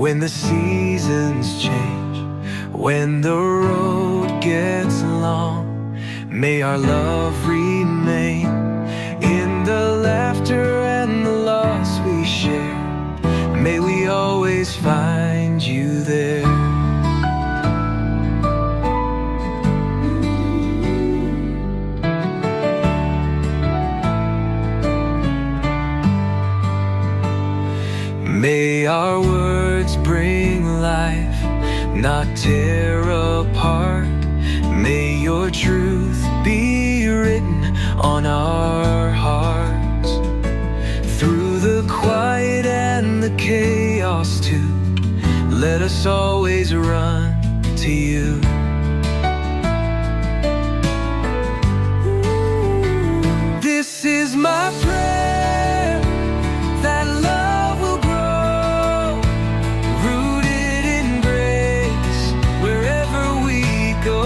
when the seasons change, when the road gets long. May our love remain in the laughter and the loss we share. May we always find you there. May our words bring life, not tear apart. May your truth be written on our hearts. Through the quiet and the chaos too, let us always run to you. This is my prayer, that love will grow, rooted in grace wherever we go.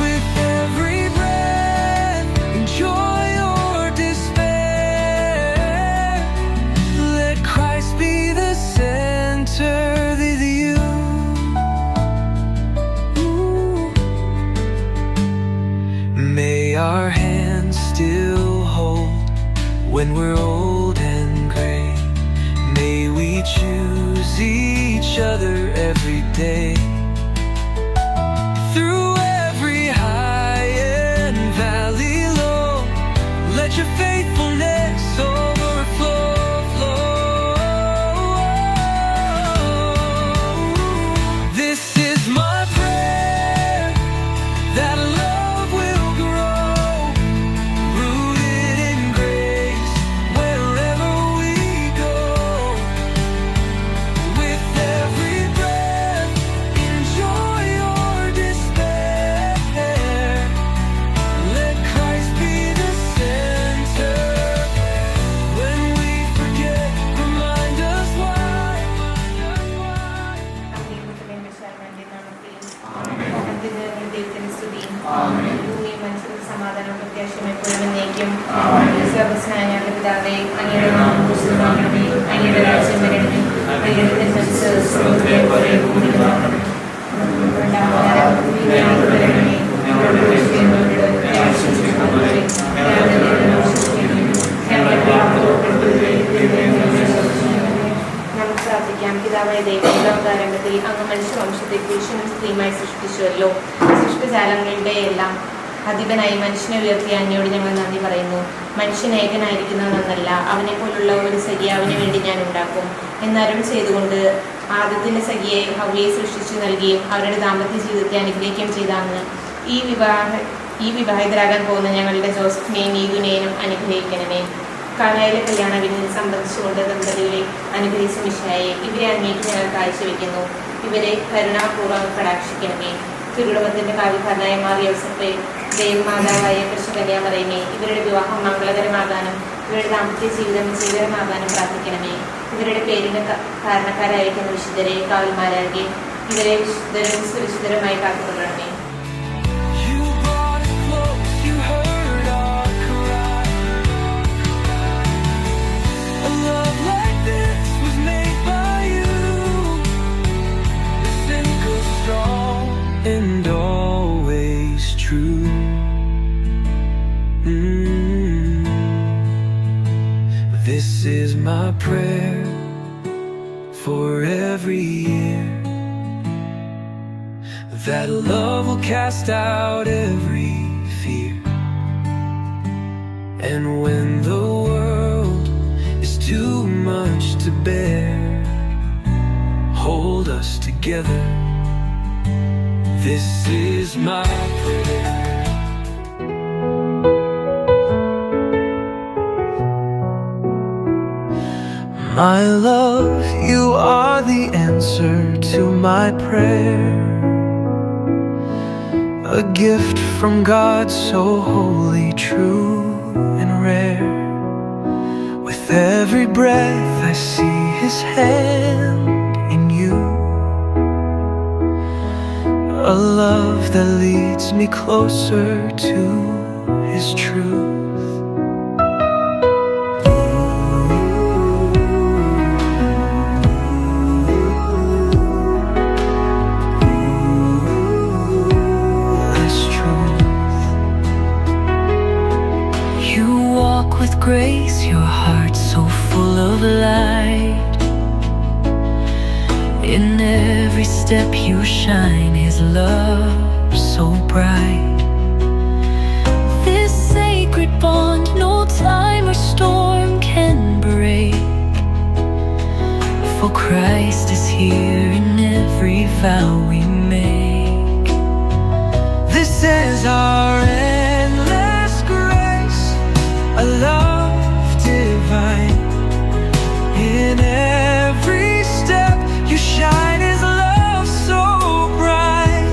With every breath, in joy or despair, let Christ be the center with you. May our hands still hold when we're old and gray. May we choose each other every day. Through every high and valley low, let your faithfulness overflow. This is my prayer, that love will grow, rooted in grace wherever we go. With every breath, in joy or despair, let Christ be the center. When we forget, remind us why. ഭൂമിയും മനുഷ്യർക്ക് സമാധാനം പ്രത്യാശയും എപ്പോഴും എന്നേക്കും. സർവ്വസ്നായ ഞങ്ങളുടെ പിതാവേ, അങ്ങയുടെ നാമം പൂജിതമാകണമേ, അങ്ങയുടെ രാജ്യം വരണമേ, അങ്ങയുടെ തിരുമനസ്സ് സ്വർഗ്ഗത്തിലെ പോലെ ഭൂമിയിലുമാകണമേ. ഞങ്ങൾക്ക് തരണമേ, ഞങ്ങളുടെ ദോഷങ്ങളോട് ഞങ്ങൾ ക്ഷമിക്കുന്നതുപോലെ ഞങ്ങളുടെ ദൈവങ്ങളോട് ക്ഷമിക്കണമേ. ഞങ്ങളെ പാപത്തിൽപ്പെടുത്തരുതേ, തിന്മയിൽ നിന്ന് ഞങ്ങളെ രക്ഷിക്കണമേ. നമുക്ക് പ്രാർത്ഥിക്കാം. പിതാവായ ദൈവമേ, ലോകാരംഭത്തിൽ അങ്ങ് മനുഷ്യവംശത്തെ പുരുഷനും സ്ത്രീയുമായി സൃഷ്ടിച്ചുവല്ലോ. സൃഷ്ടിജാലങ്ങളുടെ എല്ലാം അധിപനായി മനുഷ്യനെ ഉയർത്തിയ അങ്ങയോട് ഞങ്ങൾ നന്ദി പറയുന്നു. മനുഷ്യൻ ഏകനായിരിക്കുന്നത് നന്നല്ല, അവനെ പോലുള്ള ഒരു സഖിയെ അവന് വേണ്ടി ഞാൻ ഉണ്ടാക്കും എന്നരുൾ ചെയ്തുകൊണ്ട് ആദ്യത്തിൻ്റെ സഖിയെ ഹവ്വയെ സൃഷ്ടിച്ചു നൽകുകയും അവരുടെ ദാമ്പത്യ ജീവിതത്തെ അനുഗ്രഹിക്കുകയും ചെയ്ത അങ്ങ് ഈ വിവാഹിതരാകാൻ പോകുന്ന ഞങ്ങളുടെ ജോസഫിനെയും നീതുനെയും അനുഗ്രഹിക്കണമേ. കാനായിലെ കല്യാണ വിരുന്നിൽ സംബന്ധിച്ചുകൊണ്ട് ദമ്പതികളെ അനുഗ്രഹിച്ച മിശിഹായെ ഇവരെ അങ്ങേക്ക് ഞങ്ങൾ കാഴ്ചവെക്കുന്നു. ഇവരെ കരുണാപൂർവ്വം കടാക്ഷിക്കണമേ. തിരുകുടുംബത്തിന്റെ കാവ്യക്കാരനായ മാർ യോസഫേ, ദൈവമാതാവായ കന്യാമറിയമേ, ഇവരുടെ വിവാഹം മംഗളകരമാകാനും ഇവരുടെ ദാമ്പത്യ ജീവിതം വിജയകരമാകാനും പ്രാർത്ഥിക്കണമേ. ഇവരുടെ പേരിന് കാരണക്കാരായിരിക്കുന്ന വിശുദ്ധരെ കാവൽമാരാകെ ഇവരെ വിശുദ്ധരുമായി കാത്തുകൊള്ളണമേ. And always true. This is my prayer for every year, that love will cast out every fear. And when the world is too much to bear, hold us together. This is my prayer. My love, you are the answer to my prayer. A gift from God so holy, true and rare. With every breath I see His hand in you. A love that leads me closer to His truth. step you shine His love so bright. This sacred bond no time or storm can break, for Christ is here in every vow we make. This is our endless grace, a love divine. In every step you shine His love so bright.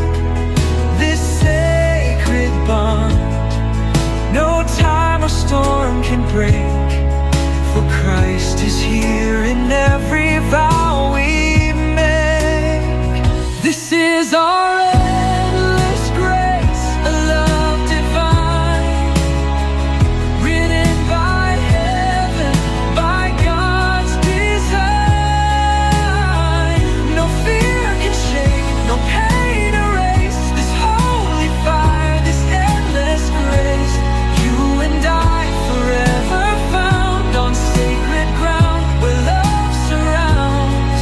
This sacred bond no time or storm can break, for Christ is here in every vow we make. This is our endless grace, a love divine, written by heaven, by God's design. No fear can shake, no pain erase this holy fire, this endless grace. You and I forever found on sacred ground where love surrounds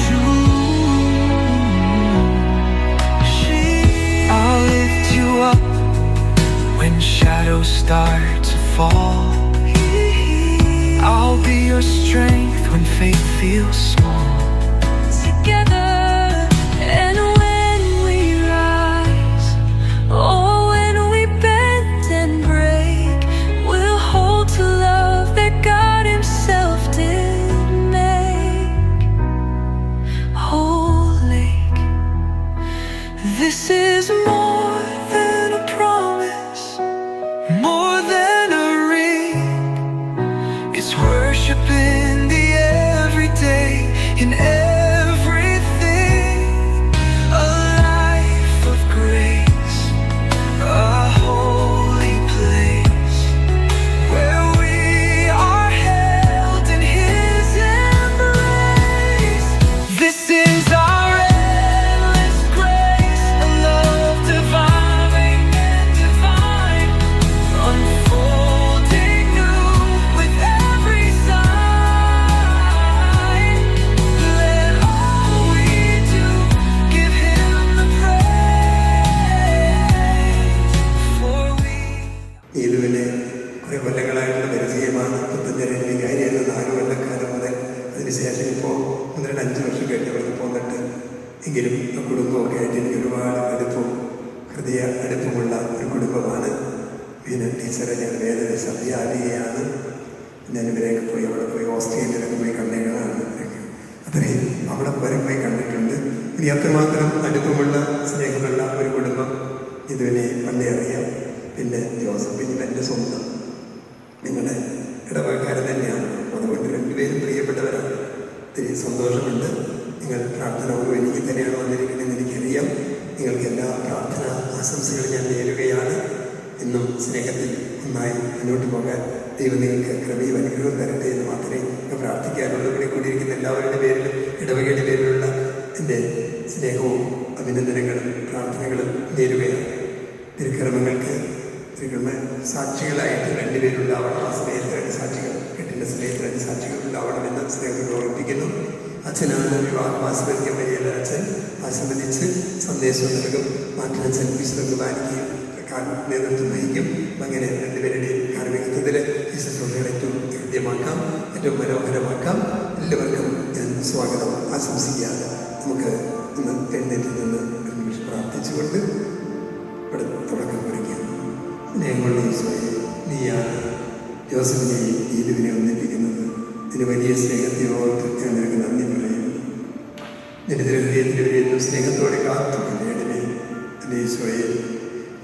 true. I'll lift you up when shadows start to fall. I'll be your strength when faith feels small. Together, and when we rise, oh, when we bend and break, we'll hold to love that God Himself did make. Whole Lake, this is more than a promise, More than a ring, it's worship in the everyday, in everything. A life of grace, a holy place, where we are held in His embrace. This is our endless grace, a love divine and divine, unfolding new with every sign. Let all we do give Him the praise, for we നീതുവിനെ കുറേ കൊല്ലങ്ങളായിട്ടുള്ള പരിചയമാണ്. പുത്തഞ്ചേരി വികാരിയായിരുന്ന 4 കൊല്ലക്കാലം മുതൽ, അതിനുശേഷം ഇപ്പോൾ 1-5 വർഷം കഴിഞ്ഞ് അവിടെ പോന്നിട്ട്, എങ്കിലും ആ കുടുംബമൊക്കെ ആയിട്ട് എനിക്ക് ഒരുപാട് അടുപ്പവും ഹൃദയ അടുപ്പമുള്ള ഒരു കുടുംബമാണ്. വീന ടീച്ചറെ ഞാൻ വേദന സഭ്യാലികയാണ്. ഞാൻ ഇവരെയൊക്കെ പോയി അവിടെ പോയി ഓസ്ട്രേലിയയിലൊക്കെ പോയി കണ്ടേകളാണ്. അത്രയും അവിടെ വരെ പോയി കണ്ടിട്ടുണ്ട്. ഇനി അത്രമാത്രം അടുപ്പമുള്ള സ്നേഹമുള്ള ഒരു കുടുംബം ഇതിനെ പണ്ടേ അറിയാം. പിന്നെ ജോസഫ് ഇനി എൻ്റെ സ്വന്തം നിങ്ങളുടെ ഇടവകക്കാരൻ തന്നെയാണ്. അതുകൊണ്ട് 2 പേരും പ്രിയപ്പെട്ടവരാണ്. ഒത്തിരി സന്തോഷമുണ്ട്. നിങ്ങൾ പ്രാർത്ഥന എനിക്ക് തന്നെയാണ് വന്നിരിക്കുന്നതെന്ന് എനിക്കറിയാം. നിങ്ങൾക്ക് എല്ലാ പ്രാർത്ഥന ആശംസകളും ഞാൻ നേരുകയാണ്. ഇന്നും സ്നേഹത്തിൽ ഒന്നായി മുന്നോട്ട് പോകാൻ ദൈവം നിങ്ങൾക്ക് കൃപയും അനുഗ്രഹവും തരട്ടെ എന്ന് മാത്രമേ ഞാൻ പ്രാർത്ഥിക്കാനുള്ളൂ. ഇവിടെ കൂടിയിരിക്കുന്ന എല്ലാവരുടെ പേരിലും ഇടവകയുടെ പേരിലുള്ള എൻ്റെ സ്നേഹവും അഭിനന്ദനങ്ങളും പ്രാർത്ഥനകളും നേരുകയാണ്. തിരുക്കർമ്മങ്ങൾക്ക് തിരുക്കർമ്മ സാക്ഷികളായിട്ട് 2 പേരുണ്ടാവണം. ആ സമയത്ത് 2 സാക്ഷികൾ, കെട്ടിൻ്റെ സമയത്ത് 2 സാക്ഷികൾ ഉണ്ടാവണമെന്ന് സ്നേഹം ഓർമ്മിപ്പിക്കുന്നു. അച്ഛനാണ് വിവാഹം ആശീർവദിക്കാൻ വരികയല്ല. അച്ഛൻ ആശീർവദിച്ച് സന്ദേശം നൽകും. മാറ്റിനച്ഛൻ വിശുദ്ധ കുർബാനയ്ക്ക് നേതൃത്വം വഹിക്കും. അങ്ങനെ 2 പേരുടെയും കാർമ്മികത്വത്തിൽ ഈ ശുശ്രൂഷകൾ ഏറ്റവും ഹൃദ്യമാക്കാം, ഏറ്റവും മനോഹരമാക്കാം. എല്ലാവർക്കും ഞാൻ സ്വാഗതം ആശംസിക്കുകയാണ്. നമുക്ക് ഇന്ന് എഴുന്നേറ്റിൽ നിന്ന് ഒരു നിമിഷം പ്രാർത്ഥിച്ചുകൊണ്ട് ഇവിടെ തുടക്കം കുറിക്കാം. സ്നേഹമുള്ള ഈശോയെ, നീയാണ് ജോസഫിനെയും ഈദുവിനെ ഒന്നിപ്പിക്കുന്നത്. ഇതിന് വലിയ സ്നേഹത്തെ ഓർത്ത് ഞാൻ നിനക്ക് നന്ദി പറയും. നിന്റെ ഹൃദയത്തിൽ വരെയും സ്നേഹത്തോടെ കാത്തുകൊണ്ടേടനെ എൻ്റെ ഈശോയെ.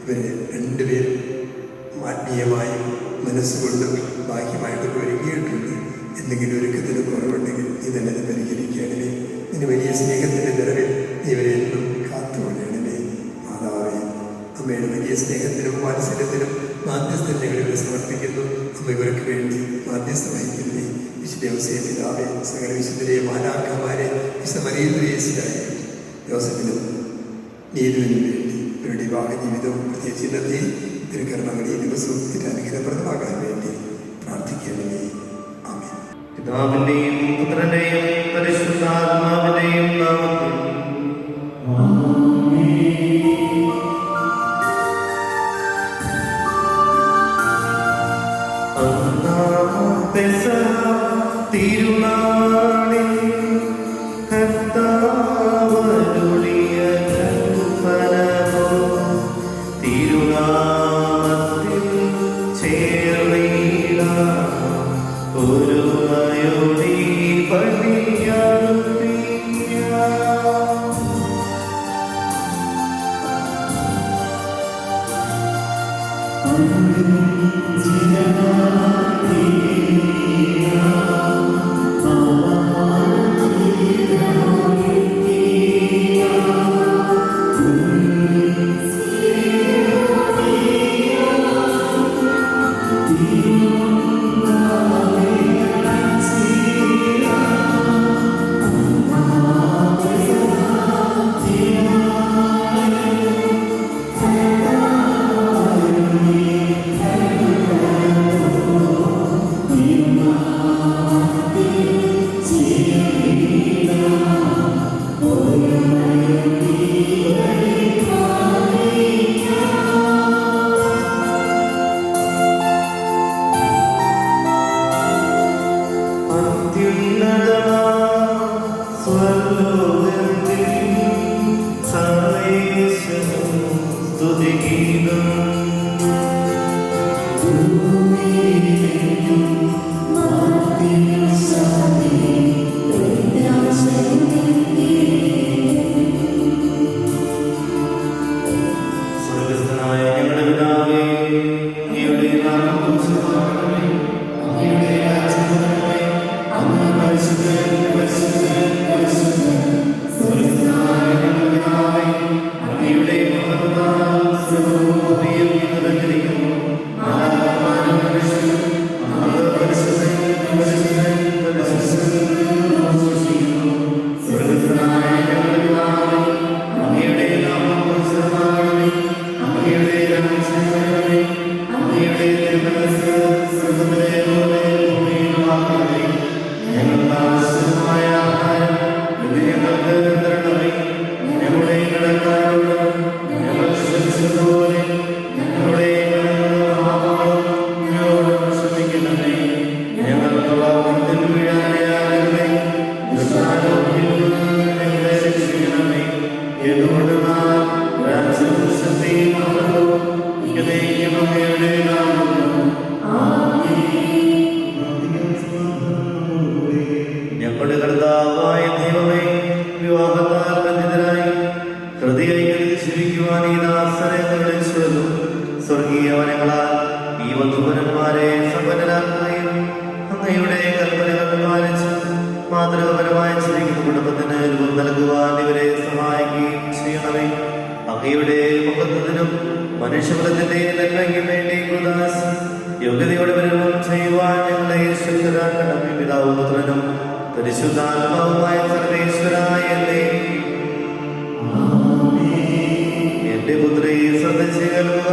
ഇവരെ 2 പേരും ആത്മീയമായും മനസ്സുകൊണ്ടും ബാഹ്യമായിട്ടൊക്കെ ഒരുങ്ങിയിട്ടുണ്ട്. എന്തെങ്കിലും ഒരുക്കത്തിന് കുറവുണ്ടെങ്കിൽ ഇതെന്നെ പരിഹരിക്കണമേ. നിന്റെ വലിയ സ്നേഹത്തിൻ്റെ നിറവിൽ ഇവരെ എന്നും കാത്തുകൊള്ളണമേ. മാതാവേ, അമ്മയുടെ വലിയ സ്നേഹത്തിനും വാത്സല്യത്തിനും മാധ്യസ്ഥം ഞങ്ങളിവിടെ സമർപ്പിക്കുന്നു. അമ്മ ഇവർക്ക് വേണ്ടി മാധ്യസ്ഥ വഹിക്കുന്നേ. വിശുദ്ധ ഔസേപ്പ് പിതാവേ, സകല വിശുദ്ധരെ മാലാഖമാരെ വിശുദ്ധമറിയുന്നേശിയായി ജോസഫിനും നീതുവിനും വേണ്ടി ഇവരുടെ വിവാഹ ജീവിതവും പ്രത്യേകിച്ച് ഇന്നത്തെ തിരുക്കർമ്മങ്ങൾ ഈ ദിവസവും അനുഗ്രഹപ്രദമാകാൻ വേണ്ടി പ്രാർത്ഥിക്കണമേ. ആമേൻ. പിതാവിന്റെയും പുത്രന്റെയും പരിശുദ്ധാത്മാവിന്റെയും നാമത്തിൽ ഞങ്ങളുടെ കർത്താവായ ദൈവമേ, വിവാഹത്താൽ ബന്ധിതരായി ഹൃദയങ്ങളിൽ ജീവിക്കുവാൻ ഈ ദാസരെ വിളിച്ചുവല്ലോ. സ്വർഗീയ വനങ്ങളാൽ ഈ വധുവരന്മാരെ സമ്പന്നരാക്കുകയും അങ്ങയുടെ കൽപ്പനകൾ പാലിച്ച് മാതൃകപരമായി ജീവിക്കുന്ന കുടുംബത്തിന് രൂപം നൽകുവാൻ ഇവരെ സഹായിക്കുകയും ചെയ്യണമേ. അങ്ങയുടെ മഹത്വത്തിനും മനുഷ്യകുലത്തിന്റെ നന്മയ്ക്കും വേണ്ടി ഉദാസ് യോഗ്യതയോടെ വരവും ചെയ്യുവാൻ ഞങ്ങളെ ശക്തരാക്കണമേ. പിതാവും പുത്രനും പരിശുദ്ധാത്മാവുമായ സർവേശ്വരായ എന്റെ പുത്രി ശ്രദ്ധിച്ച് കേൾക്കുക.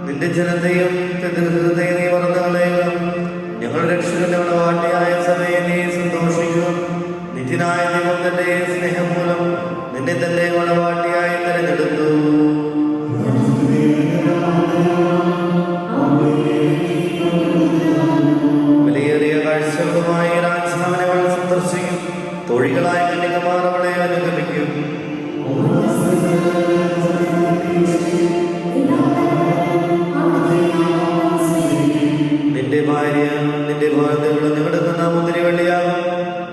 നിന്റെ ജനതയും ഹൃദയം നീ മറന്നു കളയുക. ഞങ്ങളുടെ രക്ഷകന്റെ മണവാട്ടിയായ സഭയെ നീ സന്തോഷിക്കുക. നിത്യനായ ദൈവം തന്റെ സ്നേഹം മൂലം നിന്നെ തന്നെ മണവാട്ടിയായി തിരഞ്ഞെടുത്തു. വിലയേറിയ കാഴ്ചകളുമായി രാജധാനികൾ സന്ദർശിക്കും. തൊഴികളായ കന്യകമാർ അവളെ അനുഗമിക്കും. നിന്റെ ഭാര്യ നിന്റെ ഭാര്യകളും നിവിടുന്ന മുന്തിരി വെള്ളിയാകും.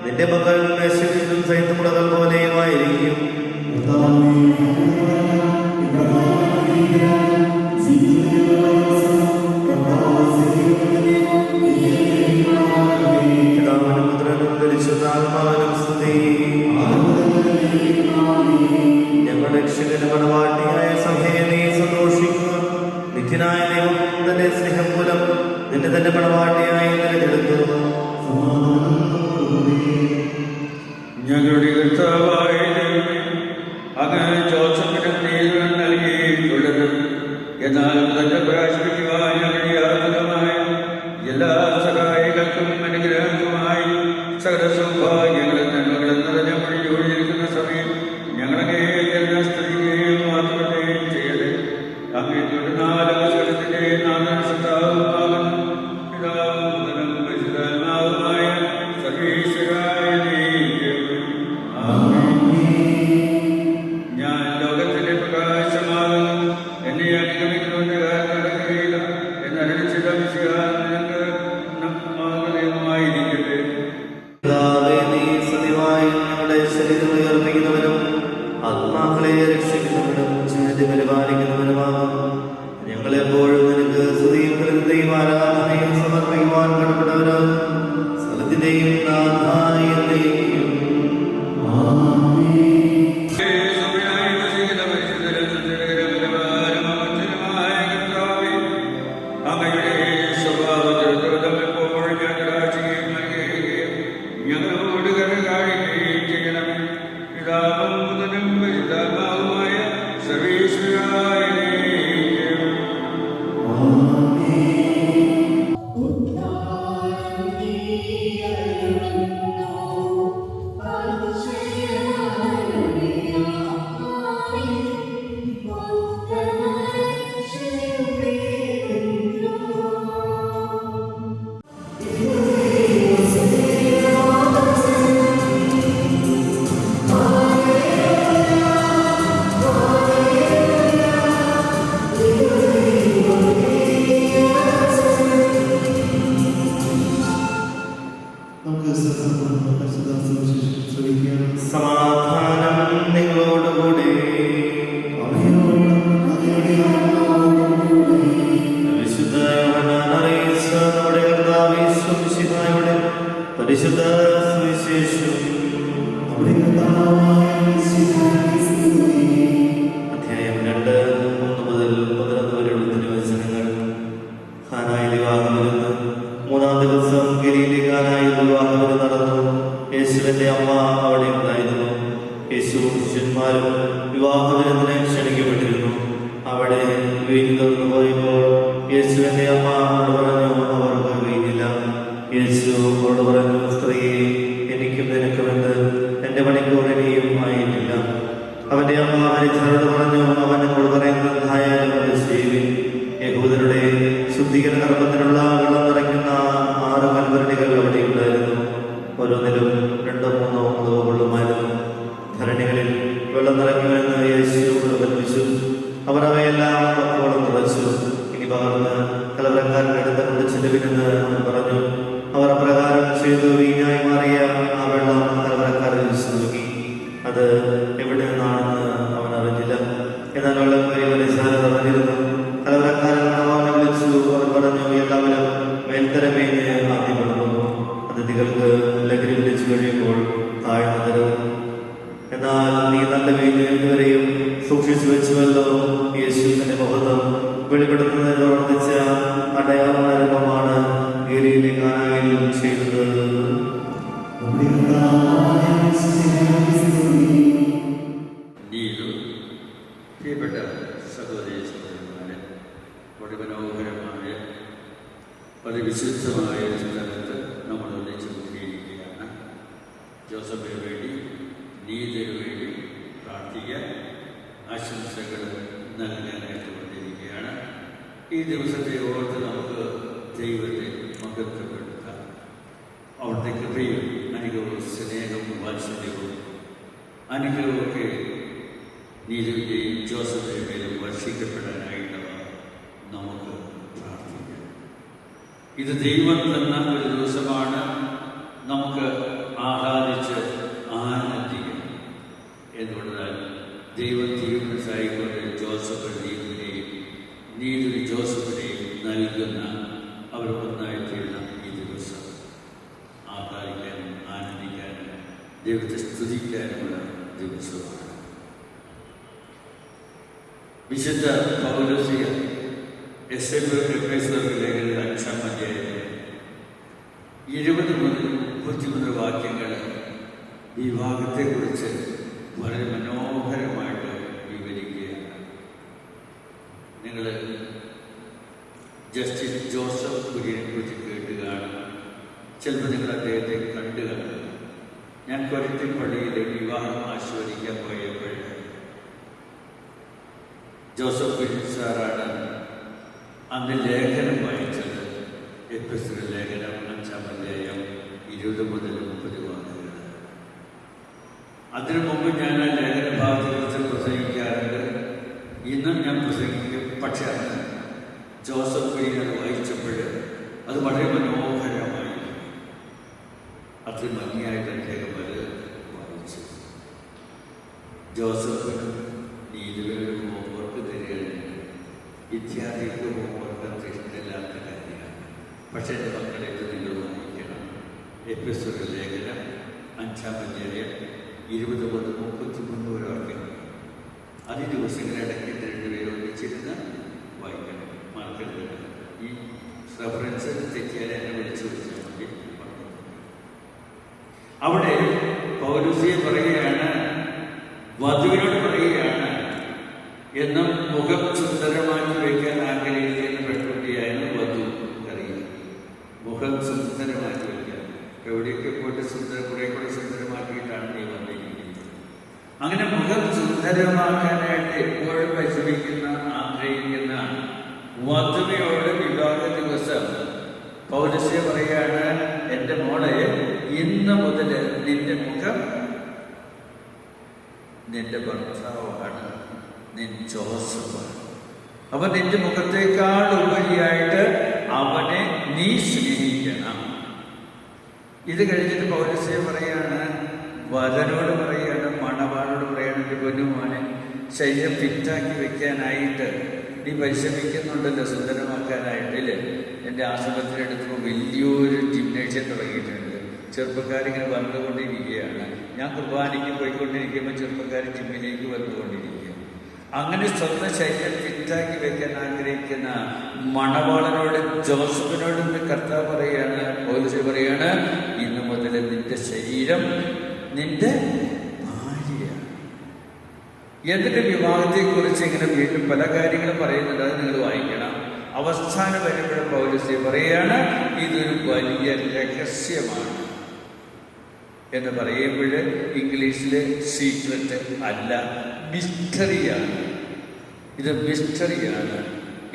നിന്റെ മകൾ മേശയിലും സൈത്തുമുളകൾ പോലെയുമായിരിക്കും. പിതാവിനും പുത്രനും പരിശുദ്ധാത്മാവിനും സ്തുതി. ഞങ്ങളുടെ രക്ഷകന്റെ മണവാട്ടിയായ സഭയെ നീ സന്തോഷിക്കുക. നിത്യനായ ദൈവം തന്റെ സ്നേഹം മൂലം നിന്നെ തന്റെ മണവാട്ടിയായി തിരഞ്ഞെടുത്തു. ഞങ്ങളുടെ കർത്താവായ ദൈവമേ, അങ്ങ് ജോസഫിന് നീതികൾ നൽകിയിട്ടുള്ളത്. എന്നാൽ തന്നെ പ്രകാശിപ്പിക്കുവാൻ ഞങ്ങളുടെ ആത്മകമായ എല്ലാ സഹായികൾക്കും അനുഗ്രഹങ്ങളുമായി സകല സൗഭാഗ്യങ്ങളും നന്മകളും നിറഞ്ഞ വഴിയോടിയിരിക്കുന്ന സമയം ഞങ്ങളെ ജനസ്ഥിതിക്കുകയും മാത്രമേ ചെയ്യരുത്. അങ്ങേ തൊഴിലാളത്തിന്റെ നാദാകുന്നു. പിതാവും പുത്രനും പരിശുദ്ധാത്മാവുമായ സർവീശ്വരായ ഞാൻ ലോകത്തിന്റെ പ്രകാശമാകുന്നു. എന്നെ അനുഗമിക്കുന്നവന്റെ കാര്യം നടക്കുകയില്ല എന്നറിയിച്ചിട്ട് നിങ്ങൾക്ക് മാതൃകമായിരിക്കട്ടെ. നീ സത്യമായി ഞങ്ങളുടെ ശരീരം ഉയർപ്പിക്കുന്നവനും ആത്മാക്കളെ രക്ഷിക്കുന്നവനും ജീവിതത്തെ പരിപാലിക്കുന്നവനുമാകും. ഞങ്ങളെപ്പോഴും നിനക്ക് സ്തുതിയും കൃതയും ആരാധനയും സമർപ്പിക്കുവാൻ കടപ്പെട്ടവരാണ്. സ്ഥലത്തിന്റെയും നാഥായ ദൈവം. ഞങ്ങളോട് കരുണ കാണിക്കുകയും ചെയ്യണമേ. അധ്യായം 2, 1 മുതൽ 11 വരെയുള്ള തിരുവചനങ്ങൾ. ഖാനായിൽ വിവാഹമിരുന്ന് 3-ാം ദിവസം ഗലീലി ഖാനായിൽ വിവാഹമിരുന്ന് നടന്നു. യേശുവിന്റെ അമ്മ അവിടെ ഉണ്ടായിരുന്നു. യേശു ശിഷ്യന്മാരും വിവാഹവിരുന്നിനെ ക്ഷണിക്കപ്പെട്ടിരുന്നു. അവിടെ വീഞ്ഞ് തീർന്നു പോയപ്പോൾ യേശുവിന്റെ അമ്മ അവരോട് പറഞ്ഞു, അവർക്ക് വീഞ്ഞില്ല. യേശു അവരോട് പറഞ്ഞു, സ്ത്രീയെ, എനിക്കും നിനക്കുമെന്ന് എന്റെ മണിക്കൂർ ഇനിയും ആയിട്ടില്ല. അവന്റെ അമ്മ മരിച്ചവരോട് പറഞ്ഞു, അവൻ എന്നോട് പറയുന്നത് എന്തായാലും അത് ചെയ്യുവിൻ. യഹൂദരുടെ ശുദ്ധീകരണ കർമ്മത്തിനുള്ള വെള്ളം നിറയ്ക്കുന്ന 6 കൽഭരണികൾ അവിടെ ഉണ്ടായിരുന്നു. ഓരോന്നിലും 2-3 മുതവ് കൊള്ളുമായിരുന്നു. ധരണികളിൽ വെള്ളം നിറയ്ക്കുമെന്ന് യേശു കൽപ്പിച്ചു. അവർ അവയെല്ലാം പക്കോളം നിറച്ചു. ഇനി പകർന്ന് കലവറക്കാരുടെ അടുത്ത് കൊണ്ട് ചെലവിനെന്ന് അവൻ പറഞ്ഞു. അവർ അപ്രകാരം ചെയ്തു. വീഞ്ഞായി മാറിയ ആ വെള്ളം കലവറക്കാരിൽ നോക്കി. അത് എവിടെ നിന്നാണെന്ന് അവൻ അറിഞ്ഞില്ല. എന്നാൽ വെള്ളം കോരി വലിച്ചാൽ അറിഞ്ഞിരുന്നു. കലവറക്കാരൻ മണവാളനെ വിളിച്ചു. അവൻ പറഞ്ഞു, എല്ലാവരും മേൽത്തരമേഞ്ഞ് ആദ്യം വിളമ്പുന്നു. അതിഥികൾക്ക് ലഹരി വിളിച്ചു കഴിയുമ്പോൾ താഴ്ന്നു തരും. എന്നാൽ നീ നല്ല വീഞ്ഞ് ഇതുവരെയും സൂക്ഷിച്ചു വെച്ചുവല്ലോ. യേശുവിന്റെ മഹത്വം വെളിപ്പെടുത്തുന്നതിനോടൊന്നിച്ച അടയാളമാണ് ഗലീലി ഖാനായിൽ ചെയ്തത്. പ്രിയപ്പെട്ട സഹോദരി സഹോദരന്മാരെ, വളരെ മനോഹരമായ വളരെ വിശുദ്ധമായ ഒരു സ്ഥലത്ത് നമ്മൾ ഒന്നിച്ചു കൂടിയിരിക്കുകയാണ്. ജോസഫിന് വേണ്ടി, നീതിന് വേണ്ടി പ്രാർത്ഥിക്കാൻ, ആശംസകൾ നൽകാനായിട്ട് കൊണ്ടിരിക്കുകയാണ്. ഈ ദിവസത്തെ ഓർത്ത് നമുക്ക് ദൈവത്തെ മഹത്വപ്പെടുത്താം. അവിടുത്തെ കൃപയും അനുഗ്രഹവും സ്നേഹവും വാത്സല്യവും അനുഗ്രഹമൊക്കെ നീതിയുടെയും ജോസഫിന്റെ മേലും വർഷിക്കപ്പെടാനായിട്ടുള്ള നമുക്ക് പ്രാർത്ഥിക്കാം. ഇത് ദൈവം തന്ന ഒരു ദിവസമാണ്. നമുക്ക് ആരാധിച്ച് ആനന്ദിക്കാം. എന്തുകൊണ്ടാൽ ദൈവം തീരുമാനിച്ചായിക്കൊണ്ട് ജോസഫ് നീതിനെയും നീതി ജോസഫിനെയും നൽകുന്ന അവർ ഒന്നായി തീരുന്ന ഈ ദിവസം ആഹ്ലാദിക്കാനും ആനന്ദിക്കാനും ദൈവത്തെ സ്തുതിക്കാനുമുള്ള ദിവസമാണ്. വിശുദ്ധ പൗലോസ്യ എഫേസ്യർക്ക് ലേഖനത്തിൽ 5-ാം അധ്യായത്തിൽ 70 മുതൽ 33 വാക്യങ്ങൾ വിവാഹത്തെക്കുറിച്ച് വളരെ മനോഹരമായിട്ട് വിവരിക്കുകയാണ്. നിങ്ങൾ ജസ്റ്റിസ് ജോസഫ് കുര്യനെ കുറിച്ച് കേട്ട് കാണും. ചിലപ്പോൾ നിങ്ങൾ അദ്ദേഹത്തെ കണ്ടു കാണും. ഞാൻ കൊരട്ടി പള്ളിയിൽ വിവാഹം ആസ്വദിക്കാൻ പോയപ്പോൾ ജോസഫ് കുര്യൻ സാറാണ് അന്ന് ലേഖനം വായിച്ചത്. എഫേസ്യരുടെ ലേഖനം 5-ാം അധ്യായം 20 മുതൽ 30 വാക്കുകൾ. അതിനു മുമ്പ് ഞാൻ ആ ലേഖന ഭാഗത്തെക്കുറിച്ച് പ്രസംഗിക്കാറുണ്ട്. ഇന്നും ഞാൻ പ്രസംഗിക്കും. പക്ഷേ അന്ന് ജോസഫ് കുര്യൻ വായിച്ചപ്പോൾ അത് വളരെ മനോഹരമായി, അത്ര ഭംഗിയായിട്ട് അദ്ദേഹം അത് വായിച്ചു. ജോസഫ് നീതികളുടെ ഹോംവർക്ക് തരികയാണ്. വിദ്യാർത്ഥികൾക്ക് ഹോംവർക്ക് അത്ര ഇഷ്ടമില്ലാത്ത കാര്യമാണ്. പക്ഷേ എൻ്റെ മക്കളെ നിങ്ങൾ വായിക്കണം. എഫേസ്യരുടെ ലേഖനം 5-ാം അധ്യായം 20 മുതൽ 33 വരെ വാക്യങ്ങൾ. അത് ദിവസങ്ങളിടയ്ക്ക് 2 പേര് ഒന്നിച്ചിരുന്ന് വായിക്കണം. മാർക്കെടുക്കണം. ഈ റെഫറൻസ് തെറ്റിയാൽ എന്നെ വിളിച്ചു വിളിച്ചാൽ മതി. അവിടെ പൗലോസ്യ പറയുകയാണ്, വധുവിനോട് പറയുകയാണ്, എന്നും മുഖം സുന്ദരമാക്കി വയ്ക്കാൻ ആഗ്രഹിക്കുന്ന പെൺകുട്ടിയായിരുന്നു വധു. അറിയുക, മുഖം സുന്ദരമാക്കി വയ്ക്കാൻ. എവിടെയൊക്കെ പോയിട്ട് കുറെ കൂടെ സുന്ദരമാക്കിയിട്ടാണ് നീ വന്നിരിക്കുന്നത്. അങ്ങനെ മുഖം സുന്ദരമാക്കാനായിട്ട് എപ്പോഴും പരിശ്രമിക്കുന്ന ആഗ്രഹിക്കുന്ന വധുവിനോട് വിവാഹ ദിവസം പൗലോസ്യ പറയുകയാണ്, എൻ്റെ മോളെ, ഇന്ന് മുതൽ നിന്റെ മുഖം നിന്റെ ഭർത്താവാണ്, നിൻ ജോസഫാണ്. അപ്പൊ നിന്റെ മുഖത്തേക്കാൾ ഉപരിയായിട്ട് അവനെ നീ സ്നേഹിക്കണം. ഇത് കഴിഞ്ഞിട്ട് പൗലോസ്യ പറയാണ്, വരനോട് പറയാണ്, മണവാളോട് പറയാണ്, എൻ്റെ പൊന്നുമോനെ, ശരീരം ഫിറ്റാക്കി വെക്കാനായിട്ട് നീ പരിശ്രമിക്കുന്നുണ്ടല്ലോ, സുന്ദരമാക്കാനായിട്ടില്ലേ. എൻ്റെ ആശ്രമത്തിലെടുത്തപ്പോൾ വലിയൊരു ജിംനേഷ്യം തുടങ്ങിയിട്ടുണ്ട്. ചെറുപ്പക്കാരിങ്ങനെ വന്നുകൊണ്ടിരിക്കുകയാണ്. ഞാൻ കുർബാനയ്ക്ക് പോയിക്കൊണ്ടിരിക്കുമ്പോൾ ചെറുപ്പക്കാർ ജിമ്മിലേക്ക് വന്നുകൊണ്ടിരിക്കുക. അങ്ങനെ സ്വന്തം ശരീരം ഫിറ്റാക്കി വെക്കാൻ ആഗ്രഹിക്കുന്ന മണവാളനോട്, ജോസഫിനോട് ഇന്ന് കർത്താവ് പറയുകയാണ്, പൗലോസ് പറയുകയാണ്, ഇന്നു മുതൽ നിന്റെ ശരീരം നിന്റെ ഭാര്യയാണ്. എന്നിട്ട് വിവാഹത്തെക്കുറിച്ച് ഇങ്ങനെ വീണ്ടും പല കാര്യങ്ങളും പറയുന്നുണ്ട്. അത് നിങ്ങൾ വായിക്കണം. അവസാനം വരുമ്പോഴും പൗലോസ് പറയുകയാണ്, ഇതൊരു വലിയ രഹസ്യമാണ് എന്ന് പറയുമ്പോൾ ഇംഗ്ലീഷിൽ സീക്രട്ട് അല്ല, മിസ്റ്ററിയാണ്. ഇത് മിസ്റ്ററിയാണ്.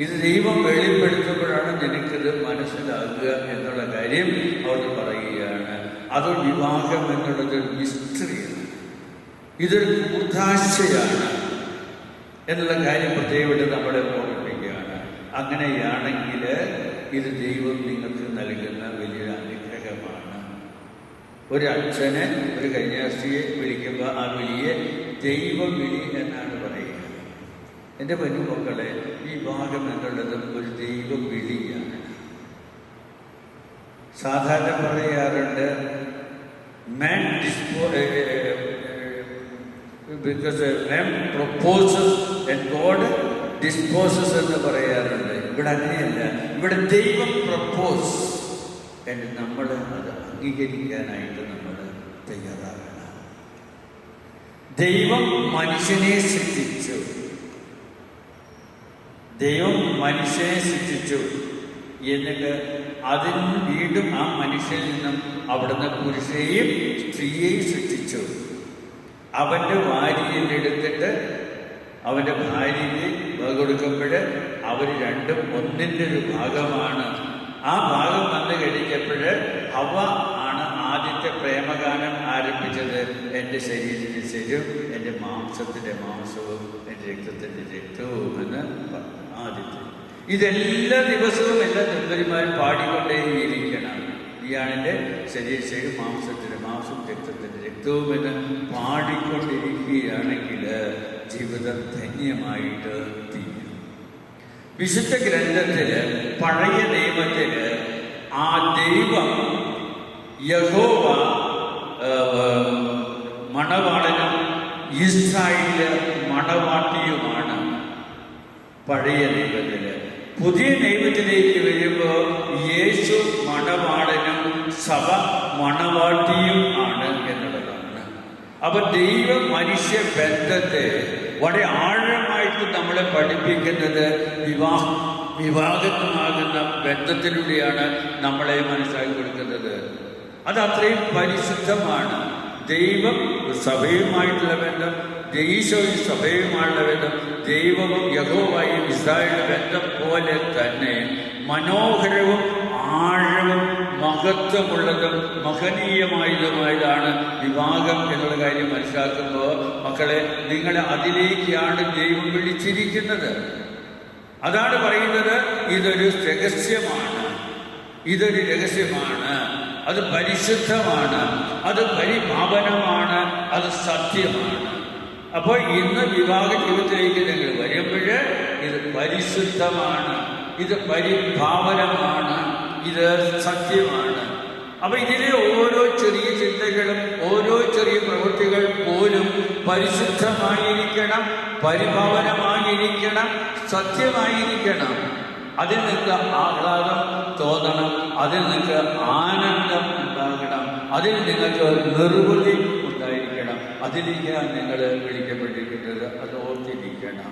ഇത് ദൈവം വെളിപ്പെടുത്തുമ്പോഴാണ് നിനക്കിത് മനസ്സിലാകുക എന്നുള്ള കാര്യം അവിടെ പറയുകയാണ്. അത് വിവാഹം എന്നുള്ളത് മിസ്റ്ററിയാണ്, ഇതൊരു കൂതാശയാണ് എന്നുള്ള കാര്യം പ്രത്യേകമായിട്ട് നമ്മളെ ഓർമ്മിപ്പിക്കുകയാണ്. അങ്ങനെയാണെങ്കിൽ ഇത് ദൈവം നിങ്ങൾക്ക് നൽകുന്ന വലിയൊരു അനുഗ്രഹമാണ്. ഒരു അച്ഛന് ഒരു കന്യാസ്ത്രീയെ വിളിക്കുമ്പോൾ ആ വിളിയെ ദൈവവിളി എന്നാണ് പറയുക. എൻ്റെ പൊന്നുമക്കളെ, വിവാഹം എന്നുള്ളതും ഒരു ദൈവവിളിയാണ്. സാധാരണ പറയാറുണ്ട്, man proposes and God disposes എന്ന് പറയാറുണ്ട്. ഇവിടെ അങ്ങനെയല്ല. ഇവിടെ ദൈവം പ്രപ്പോസ് എന്ന് നമ്മൾ അത് അംഗീകരിക്കാനായിട്ട് നമ്മൾ തയ്യാറാകണം. ദൈവം മനുഷ്യനെ സൃഷ്ടിച്ചു. ദൈവം മനുഷ്യനെ സൃഷ്ടിച്ചു. എന്നിട്ട് അതിന് വീണ്ടും ആ മനുഷ്യനിൽ നിന്നും അവിടുന്ന് പുരുഷനെയും സ്ത്രീയെയും സൃഷ്ടിച്ചു. അവൻ്റെ ഭാര്യയിലെടുത്തിട്ട് അവൻ്റെ ഭാര്യയ്ക്ക് കൊടുക്കുമ്പോൾ അവർ രണ്ടും ഒന്നിൻ്റെ ഒരു ഭാഗമാണ്. ആ ഭാഗം വന്നു കഴിഞ്ഞപ്പോൾ ഹവ്വ ആണ് ആദ്യത്തെ പ്രേമഗാനം ആരംഭിച്ചത്. എൻ്റെ ശരീരത്തിൻ്റെ ശരീരം, എൻ്റെ മാംസത്തിൻ്റെ മാംസവും, എൻ്റെ രക്തത്തിൻ്റെ രക്തവും എന്ന് ആദ്യത്തെ. ഇതെല്ലാ ദിവസവും എല്ലാ ദമ്പതിമാരും പാടിക്കൊണ്ടേയിരിക്കണം. ഇയാളെൻ്റെ ശരീരം, മാംസത്തിൻ്റെ മാംസം, രക്തത്തിൻ്റെ രക്തവും എന്ന് പാടിക്കൊണ്ടിരിക്കുകയാണെങ്കിൽ ജീവിതം ധന്യമായിട്ട് തീരും. വിശുദ്ധ ഗ്രന്ഥത്തിൽ, പഴയ നിയമത്തിൽ ആ ദൈവം യഹോവ മണവാളനും ഇസ്രായേല് മണവാട്ടിയുമാണ് പഴയ നിയമത്തിൽ. പുതിയ നിയമത്തിലേക്ക് വരുമ്പോൾ യേശു മണവാളനും സഭ മണവാട്ടിയും ആണ് എന്നുള്ളതാണ്. അപ്പൊ ദൈവ മനുഷ്യ ബന്ധത്തെ വളരെ ആഴമായിട്ട് നമ്മളെ പഠിപ്പിക്കുന്നത് വിവാഹമാകുന്ന ബന്ധത്തിലൂടെയാണ് നമ്മളെ മനസ്സിലാക്കി കൊടുക്കുന്നത്. അത് അത്രയും പരിശുദ്ധമാണ്. ദൈവം സഭയുമായിട്ടുള്ള ബന്ധം, ഈശോയും സഭയുമായുള്ള ബന്ധം, ദൈവവും യഹോവയും ഇസ്രായേലിന്റെ ബന്ധം പോലെ തന്നെ മനോഹരവും ആഴവും മഹത്വമുള്ളതും മഹനീയമായതുമായതാണ് വിവാഹം എന്നുള്ള കാര്യം മനസ്സിലാക്കുമ്പോൾ മക്കളെ, നിങ്ങളെ അതിലേക്കാണ് ദൈവം വിളിച്ചിരിക്കുന്നത്. അതാണ് പറയുന്നത്, ഇതൊരു രഹസ്യമാണ്, ഇതൊരു രഹസ്യമാണ്, അത് പരിശുദ്ധമാണ്, അത് പരിപാവനമാണ്, അത് സത്യമാണ്. അപ്പോൾ ഇന്ന് വിവാഹ ജീവിതത്തിലേക്ക് നിങ്ങൾ വരുമ്പോൾ ഇത് പരിശുദ്ധമാണ്, ഇത് പരിഭാവനമാണ്, ഇത് സത്യമാണ്. അപ്പൊ ഇതിലെ ഓരോ ചെറിയ ചിന്തകളും ഓരോ ചെറിയ പ്രവൃത്തികൾ പോലും പരിശുദ്ധമായിരിക്കണം, പരിഭാവനമായിരിക്കണം, സത്യമായിരിക്കണം. അതിൽ നിങ്ങൾക്ക് ആഹ്ലാദം തോന്നണം, അതിൽ നിങ്ങൾക്ക് ആനന്ദം ഉണ്ടാകണം, അതിൽ നിങ്ങൾക്ക് നിർവൃതി ഉണ്ടായിരിക്കണം. അതിലേക്കാണ് നിങ്ങൾ വിളിക്കപ്പെട്ടിരിക്കുന്നത്. അത് ഓർത്തിരിക്കണം.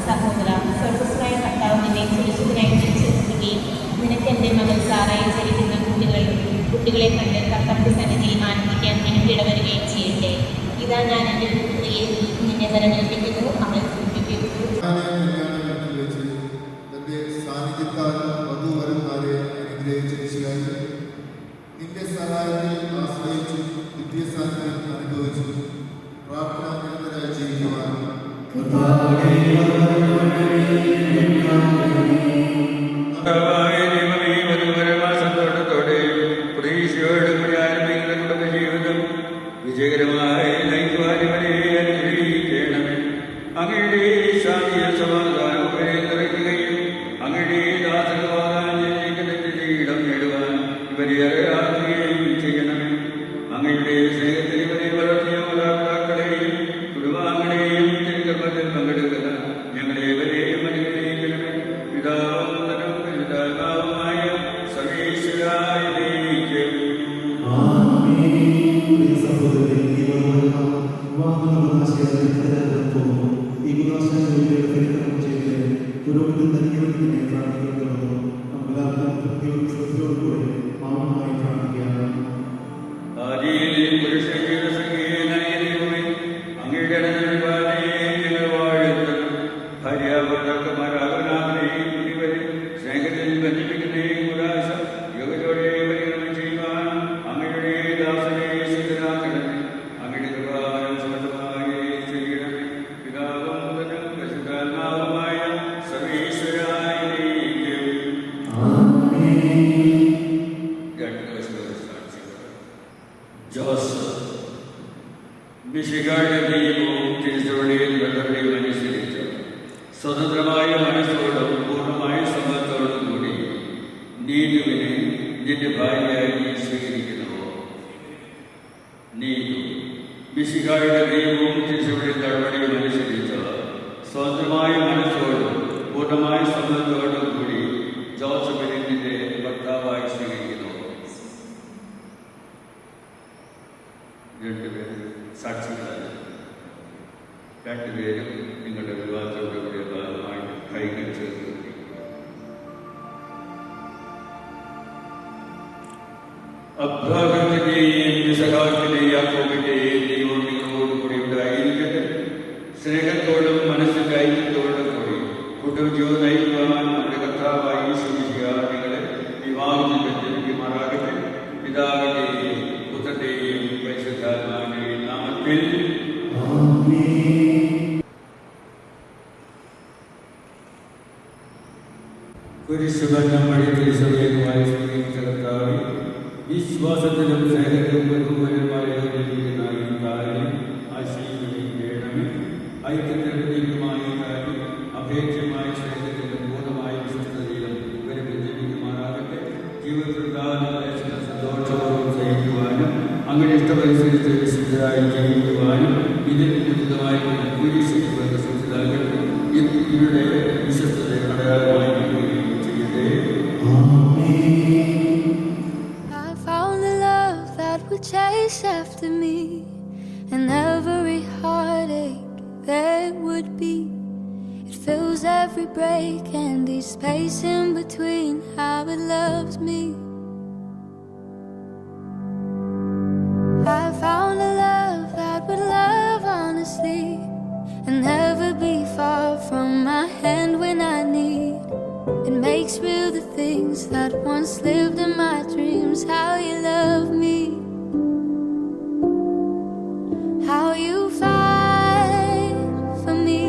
സഹോദര, സ്വർഗസ്വരായ കർത്താവ് നിന്നെ സുരക്ഷിതനായി തിരിച്ചെത്തുകയും നിനക്ക് എൻ്റെ മകൾ സാറായി ചരിക്കുന്ന കുട്ടികളെ കണ്ട് കർത്താവിന്റെ സന്നിധിയിൽ ആനന്ദിക്കാൻ എനിക്ക് ഇടവരുകയും ചെയ്യട്ടെ. ഇതാ ഞാൻ എൻ്റെ പുത്രിയെ നിന്നെ വരവേൽപ്പിക്കുന്നു, അവൾ സൂചിപ്പിക്കുന്നു. തന്റെ സാന്നിധ്യത്താൽ വധുവരന്മാരെ അനുഗ്രഹിച്ചായി നിന്റെ സഹായത്തിൽ ആശ്രയിച്ചു, നിത്യസാന്നിധ്യം അനുഭവിച്ചു, പ്രാർത്ഥനാ നിരന്തരായി ചെയ്യുവാൻ വിജയകരമായി നയിക്കുവാനിവരെ അനുഗ്രഹിക്കണമേ. അങ്ങയുടെ ശാന്തിയ സമാധാനം നിറയ്ക്കുകയും അങ്ങയുടെ ദാസർവാദാഞ്ജലിയിടം നേടുവാൻ ഇവരെ അർഹരാക്കുകയും ചെയ്യണമേ. അങ്ങയുടെ സ്നേഹത്തിൽ ഇവരെ വളർത്തിയ മാതാപിതാക്കളെയും കുടുംബാംഗങ്ങളെയും തിരുക്കർമ്മത്തിൽ പങ്കെടുക്കുന്ന ഞങ്ങളെ ഇവരെയും അനുഗ്രഹിക്കണമേ. പിതാവും പുത്രനും പരിശുദ്ധാത്മാവുമായ സർവേശ്വരായ ദൈവം. സ്വതന്ത്രമായ മനസ്സോടും പൂർണ്ണമായ സമ്മതത്തോടും കൂടി നീതുവിനെ നിന്റെ ഭാര്യയായി സ്വീകരിക്കുന്നുവോ? നീതു മിശിഹായുടെ ദൈവവും തിരുസഭയുടെ നടപടിയും അനുസരിച്ച് സ്വതന്ത്രമായ മനസ്സോടും പൂർണ്ണമായ സമ്മതത്തോടും കൂടി ജോസഫിനെ നിന്റെ ഭർത്താവായി സ്വീകരിക്കുന്നു. രണ്ടുപേരും സാക്ഷികളാണ്. രണ്ടുപേരും നിങ്ങളുടെ വിവാഹത്തോടുകൂടിയ ഭാഗമായി കൈകൾ ചേർത്ത് അബ്രാഹത്തിന്റെയും സഹാക്കിന്റെയും യാക്കോബിന്റെയും ദൈവം നിങ്ങളോടുകൂടി ഉണ്ടായിരിക്കട്ടെ. സ്നേഹത്തോടും മനസ്സിന്റെ ഐക്യത്തോടും കൂടി കുടുംബജീവിതം നയിക്കുവാൻ നമ്മുടെ കർത്താവായി ശ്രമിക്കുക. നിങ്ങളെ വിവാഹത്തിൽ ബന്ധിപ്പിക്കുമാറാകട്ടെ. പിതാവിന്റെയും പുത്രന്റെയും പരിശുദ്ധാത്മാവിന്റെയും നാമത്തിൽ കുരിശുബന്ധം വഴി തിരുസഭയുമായി സ്വീകരിച്ച കർത്താവേ, വിശ്വാസത്തിലും സ്നേഹത്തിലും ബഹുമാനമായ ഈ കാര്യം ആശീർവദിക്കണമേ. ഐക്യത്തിലും ദീർഘമായ കാര്യം അപേക്ഷമായ സ്നേഹത്തിലും പൂർണ്ണമായ വിശ്വസ്തയിലും ഇവരെ ബന്ധിപ്പിക്കുമാറാകട്ടെ. ജീവിതത്തിൽ സന്തോഷപൂർവ്വം സഹിക്കുവാനും അങ്ങനെ ഇഷ്ടമനുസരിച്ച് വിശുദ്ധരായി ജീവിക്കുവാനും ഇതിന് ഉചിതമായി കുരിശിന് ബന്ധപ്പെട്ടാകട്ടെ. ഇവരുടെ വിശ്വസ്തതയെ അടയാളമായി I found a love that would chase after me, and every heartache there would be. It fills every break and the space in between. How it loves me. I found a love that would love honestly and never be far from my hand when I need. It makes real the things that once lived in my dreams. How you love me, how you fight for me,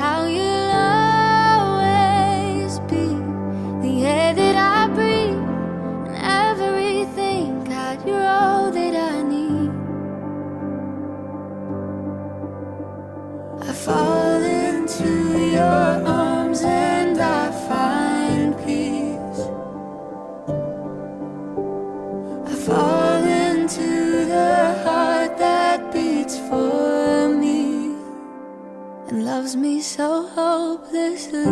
how you'll always be the air that I breathe and everything. God, you're all that I need. I fall into your arms and I find peace. I fall into the heart that beats for me and loves me so hopelessly.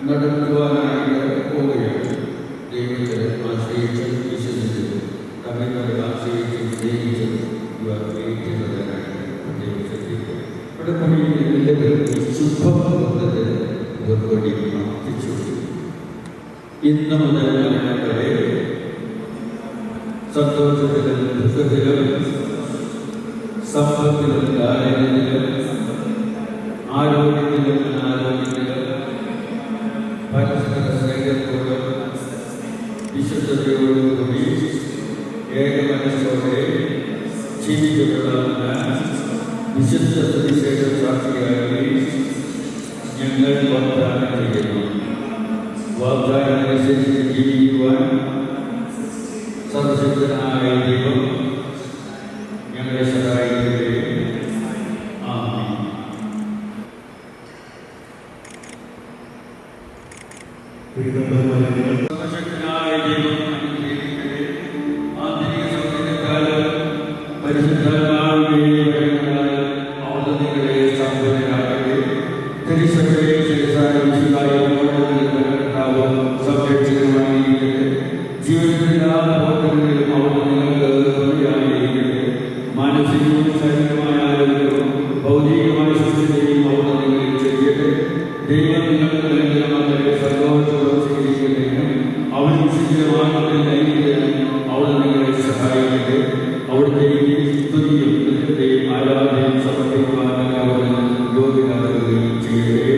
നടക്കുവാനായിട്ട് പോവുകയാണ്. ദൈവത്തെ ആശ്രയിച്ച് വിശ്വസിച്ച് തമ്മിൽ ആശ്രയിച്ച് സ്നേഹിച്ചത് ഇവർ ഗ്രഹിക്കുന്നതിനായിട്ട് ദൈവം ശ്രദ്ധിക്കുക. ഇവിടെ എല്ലാവരും ശുഭബന്ധത്തെ ഇവർക്കൊടി പ്രാർത്ഥിച്ചു. ഇന്ന് മുതൽ വരെ സന്തോഷത്തിലും ദുഃഖത്തിലും സമ്പത്തിലും ദാരിദ്ര്യത്തിലും ആരോഗ്യത്തിലും അനാരോഗ്യത്തിലും പരസ്പര സ്നേഹത്തോടും വിശുദ്ധതയോടുകൂടി ഏകമനസ്സോടെ ജീവിതത്തിലുള്ള വിശുദ്ധ സുവിശേഷ സാക്ഷിയായി ഞങ്ങൾ വാഗ്ദാനം ചെയ്യുന്നു. വാഗ്ദാനമനുസരിച്ച് ജീവിക്കുവാൻ സർവശക്തനായ ദൈവം ഞങ്ങളെ സഹായിക്കട്ടെ. ആമേൻ. സർവശക്തനായ ദൈവം അനുഗ്രഹിക്കട്ടെ. ആന്തരിക സൗകര്യത്താലും പരിശുദ്ധാത്മാവിന്റെ വരങ്ങളാൽ അവിടുന്ന് നിങ്ങളെ സമ്പന്നരാക്കട്ടെ. തിരുസഭയെ സംരക്ഷിക്കുവാനിരിക്കട്ടെ. ജീവിതത്തിലെല്ലാ പ്രവർത്തനങ്ങളിലും അവിടുന്ന് നിങ്ങൾക്ക് തുണയായിരിക്കട്ടെ. മാനസികവും ശാരീരികമായ ആരോഗ്യവും ഭൗതികമായ സുസ്ഥിരതയും അവിടുന്ന് നിങ്ങൾ ചെയ്യട്ടെ. ദൈവം നിങ്ങൾക്ക് നൽകിയ മക്കളെ സന്തോഷത്തോടെ സ്വീകരിക്കുന്നതിനും അവൻ ശുചിരമാകുന്ന നയിക്കുന്നതിനും അവിടുന്ന് നിങ്ങളെ സഹായിക്കട്ടെ. അവിടുത്തെ സ്തുതിയും കൃത്യത്തെയും ആരാധനയും സമർപ്പിക്കുവാൻ അവിടുന്ന് യോഗ്യരാകുകയും ചെയ്യട്ടെ.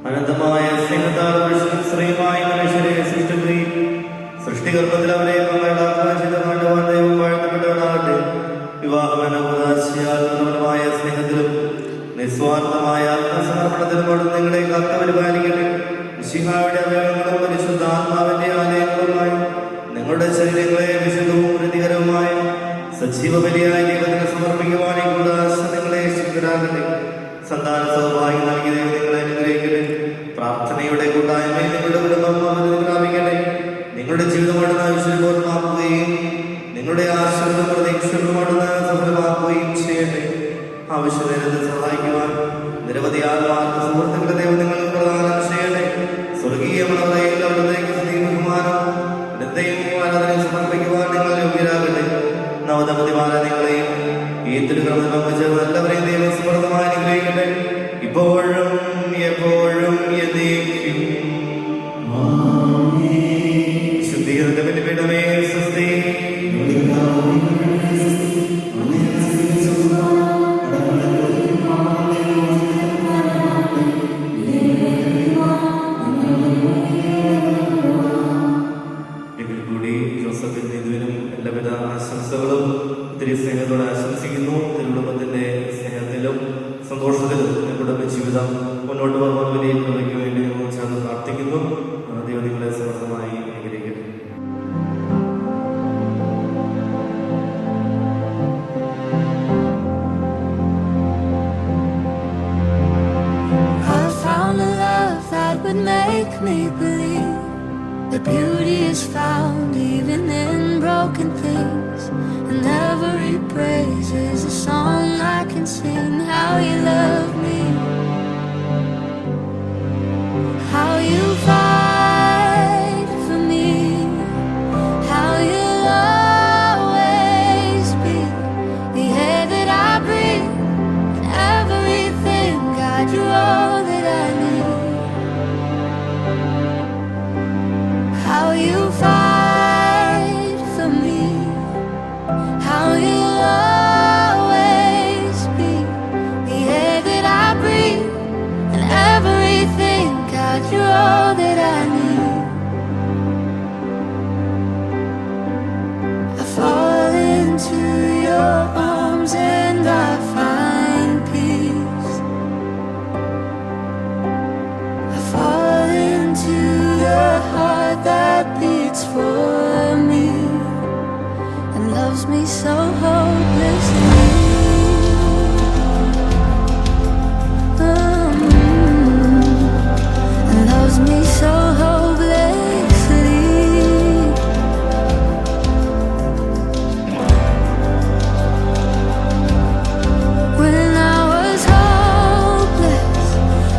അനന്തമായ സ്നേഹത്താൽ ശ്രീമായ മനുഷ്യരെ സൃഷ്ടിക്കുകയും സൃഷ്ടികർമ്മത്തിൽ അവരെ പങ്കാളിയാക്കുകയും ചെയ്ത ദൈവം വാഴ്ത്തപ്പെട്ടവനാകട്ടെ. വിവാഹമനോദാശയാത്മകമായ സ്നേഹത്തിലും നിസ്വാർത്ഥമായ ആത്മസമർപ്പണത്തിലും അവിടെ നിങ്ങളെ കാത്തുപരിപാലിക്കട്ടെ. മിശിഹായുടെ അവയവങ്ങളും പരിശുദ്ധാത്മാവിന്റെ ആലയങ്ങളുമായി നിങ്ങളുടെ ശരീരങ്ങളെ വിശുദ്ധവും പ്രതികരവുമായ സജീവ ബലിയായ ദൈവത്തിന് സമർപ്പിക്കുവാൻ നിങ്ങളെ ശുദ്ധരാകട്ടെ. സന്താന സൗഭാഗ്യം നൽകിയ ദൈവം നിങ്ങളെ അനുഗ്രഹിക്കട്ടെ. പ്രാർത്ഥനയുടെ കൂട്ടായ്മയിൽ നിങ്ങളുടെ കുടുംബം പ്രാപിക്കട്ടെ. നിങ്ങളുടെ ജീവിതം അവിടുന്ന് ഐശ്വര്യപൂർണ്ണമാക്കുകയും നിങ്ങളുടെ ആശകളും പ്രതീക്ഷകളും അവിടുന്ന് സഫലമാക്കുകയും ചെയ്യട്ടെ. ആവശ്യനേരത്തെ സഹായിക്കുവാൻ നിരവധി ആത്മാർത്ഥ സുഹൃത്തുക്കളെ ദൈവം നിങ്ങൾ പ്രദാനം ചെയ്യട്ടെ. സ്വർഗീയ മണവറയിൽ അവിടുത്തേക്ക് ബഹുമാനം ആരാധനയെ സമർപ്പിക്കുവാൻ നിങ്ങൾ യോഗ്യരാകട്ടെ. നവദമ്പതിമാരെ നിങ്ങളെയും ഈ തിരുക്രമത്തിൽ പങ്കുചേർന്ന എല്ലാവരെയും ദൈവം സമൃദ്ധമായി അനുഗ്രഹിക്കട്ടെ. ഇപ്പോഴും എപ്പോഴും എന്നേക്കും. ശുദ്ധീകരണത്തെ പറ്റി പീഠമേ സ്വസ്തി. ഇതിൽ കൂടി ജോസഫിന്റെ ഇതിനും എല്ലാവിധ ആശംസകളും ഒത്തിരി സ്നേഹത്തോടെ ആശംസിക്കുന്നു. തിരുകുടുംബത്തിന്റെ സ്നേഹത്തിലും സന്തോഷത്തിലും കുടുംബ ജീവിതം മുന്നോട്ട് പോകാൻ വലിയ കൃപയ്ക്ക് വേണ്ടി ഞങ്ങൾ ചേർന്ന് പ്രാർത്ഥിക്കുന്നു. ദൈവം നിങ്ങളെ സമർത്ഥമായി അനുഗ്രഹിക്കട്ടെ. would make me believe that beauty is found even in broken things. And every praise is a song I can sing. How you love me, how you fight for me, how you'll always be the air that I breathe, and everything. God, you're all that I need. How you fight for me, how you'll always be the air that I breathe, and everything. God, you're all that I need. I fall into your arms and I find peace. I fall into the heart that beats for me and loves me so hopelessly. And loves me so hopelessly. When I was hopeless,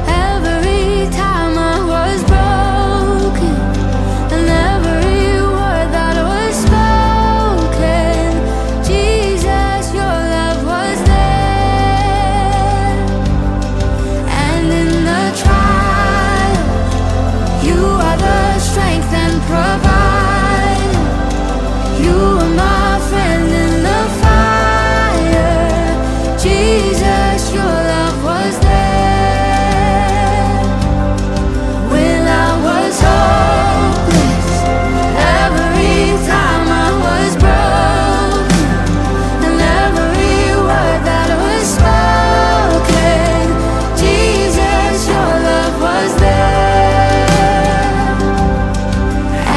every time I was broken, and every word that was spoken, Jesus, your love was there. And in the trial, you are the strength and provide. You are my friend in the fire. Jesus, your love was there. When I was hopeless, every time I was broken, and every word that was spoken, Jesus, your love was there.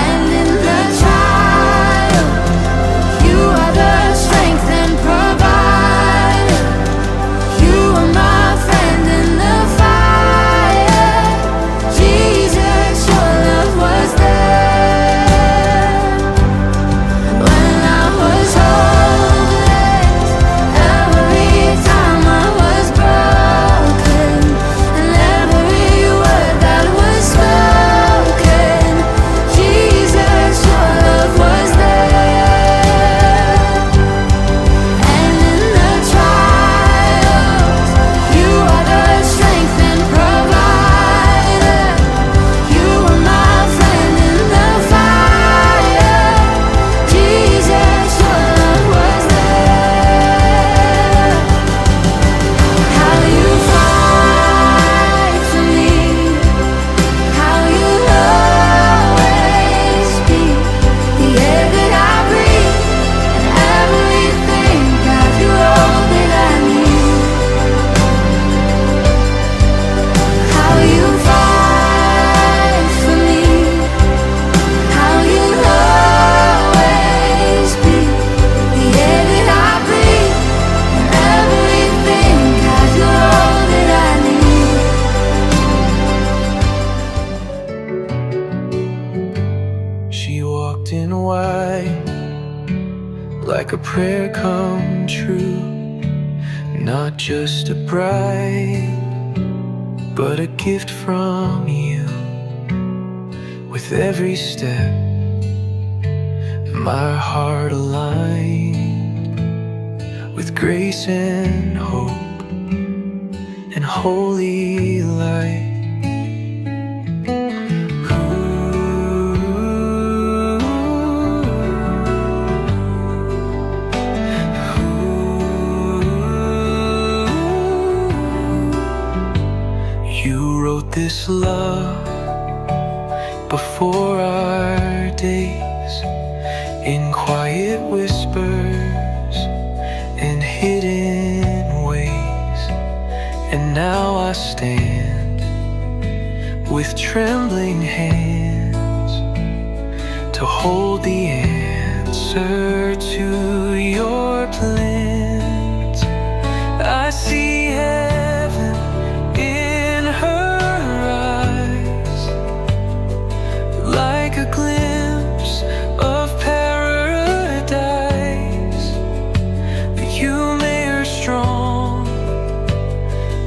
And in the trial, you are the strength and provide. You are my friend in the fire. Jesus, your love was there. When I was hopeless, every time I was broken, and every word that was spoken, Jesus, your love was there. And in the trials, you are the strength and provider. You are my friend in the fire. Jesus, your love was there. How you fight for me, how you'll always be the air that I breathe, and everything. God, you're all that I need. How you fight for me, how you'll always be the air that I breathe, and everything. God, you're all that I need. She walked in white, like a prayer come true. Not just a bride, but a gift from you. With every step, my heart aligned with grace and hope and holy light. You wrote this love before our days, in quiet whispers and hidden ways. And now I stand with trembling hands to hold the answer to your plans. I see heaven in her eyes,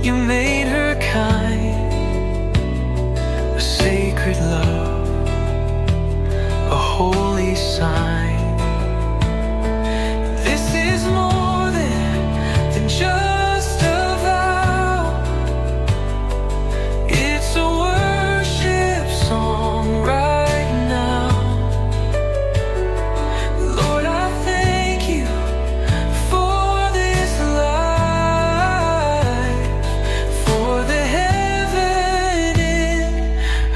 You made her kind, a sacred love, a holy sign. This is more than just a vow. It's a worship song right now. Lord, I thank you for this life, for the heaven in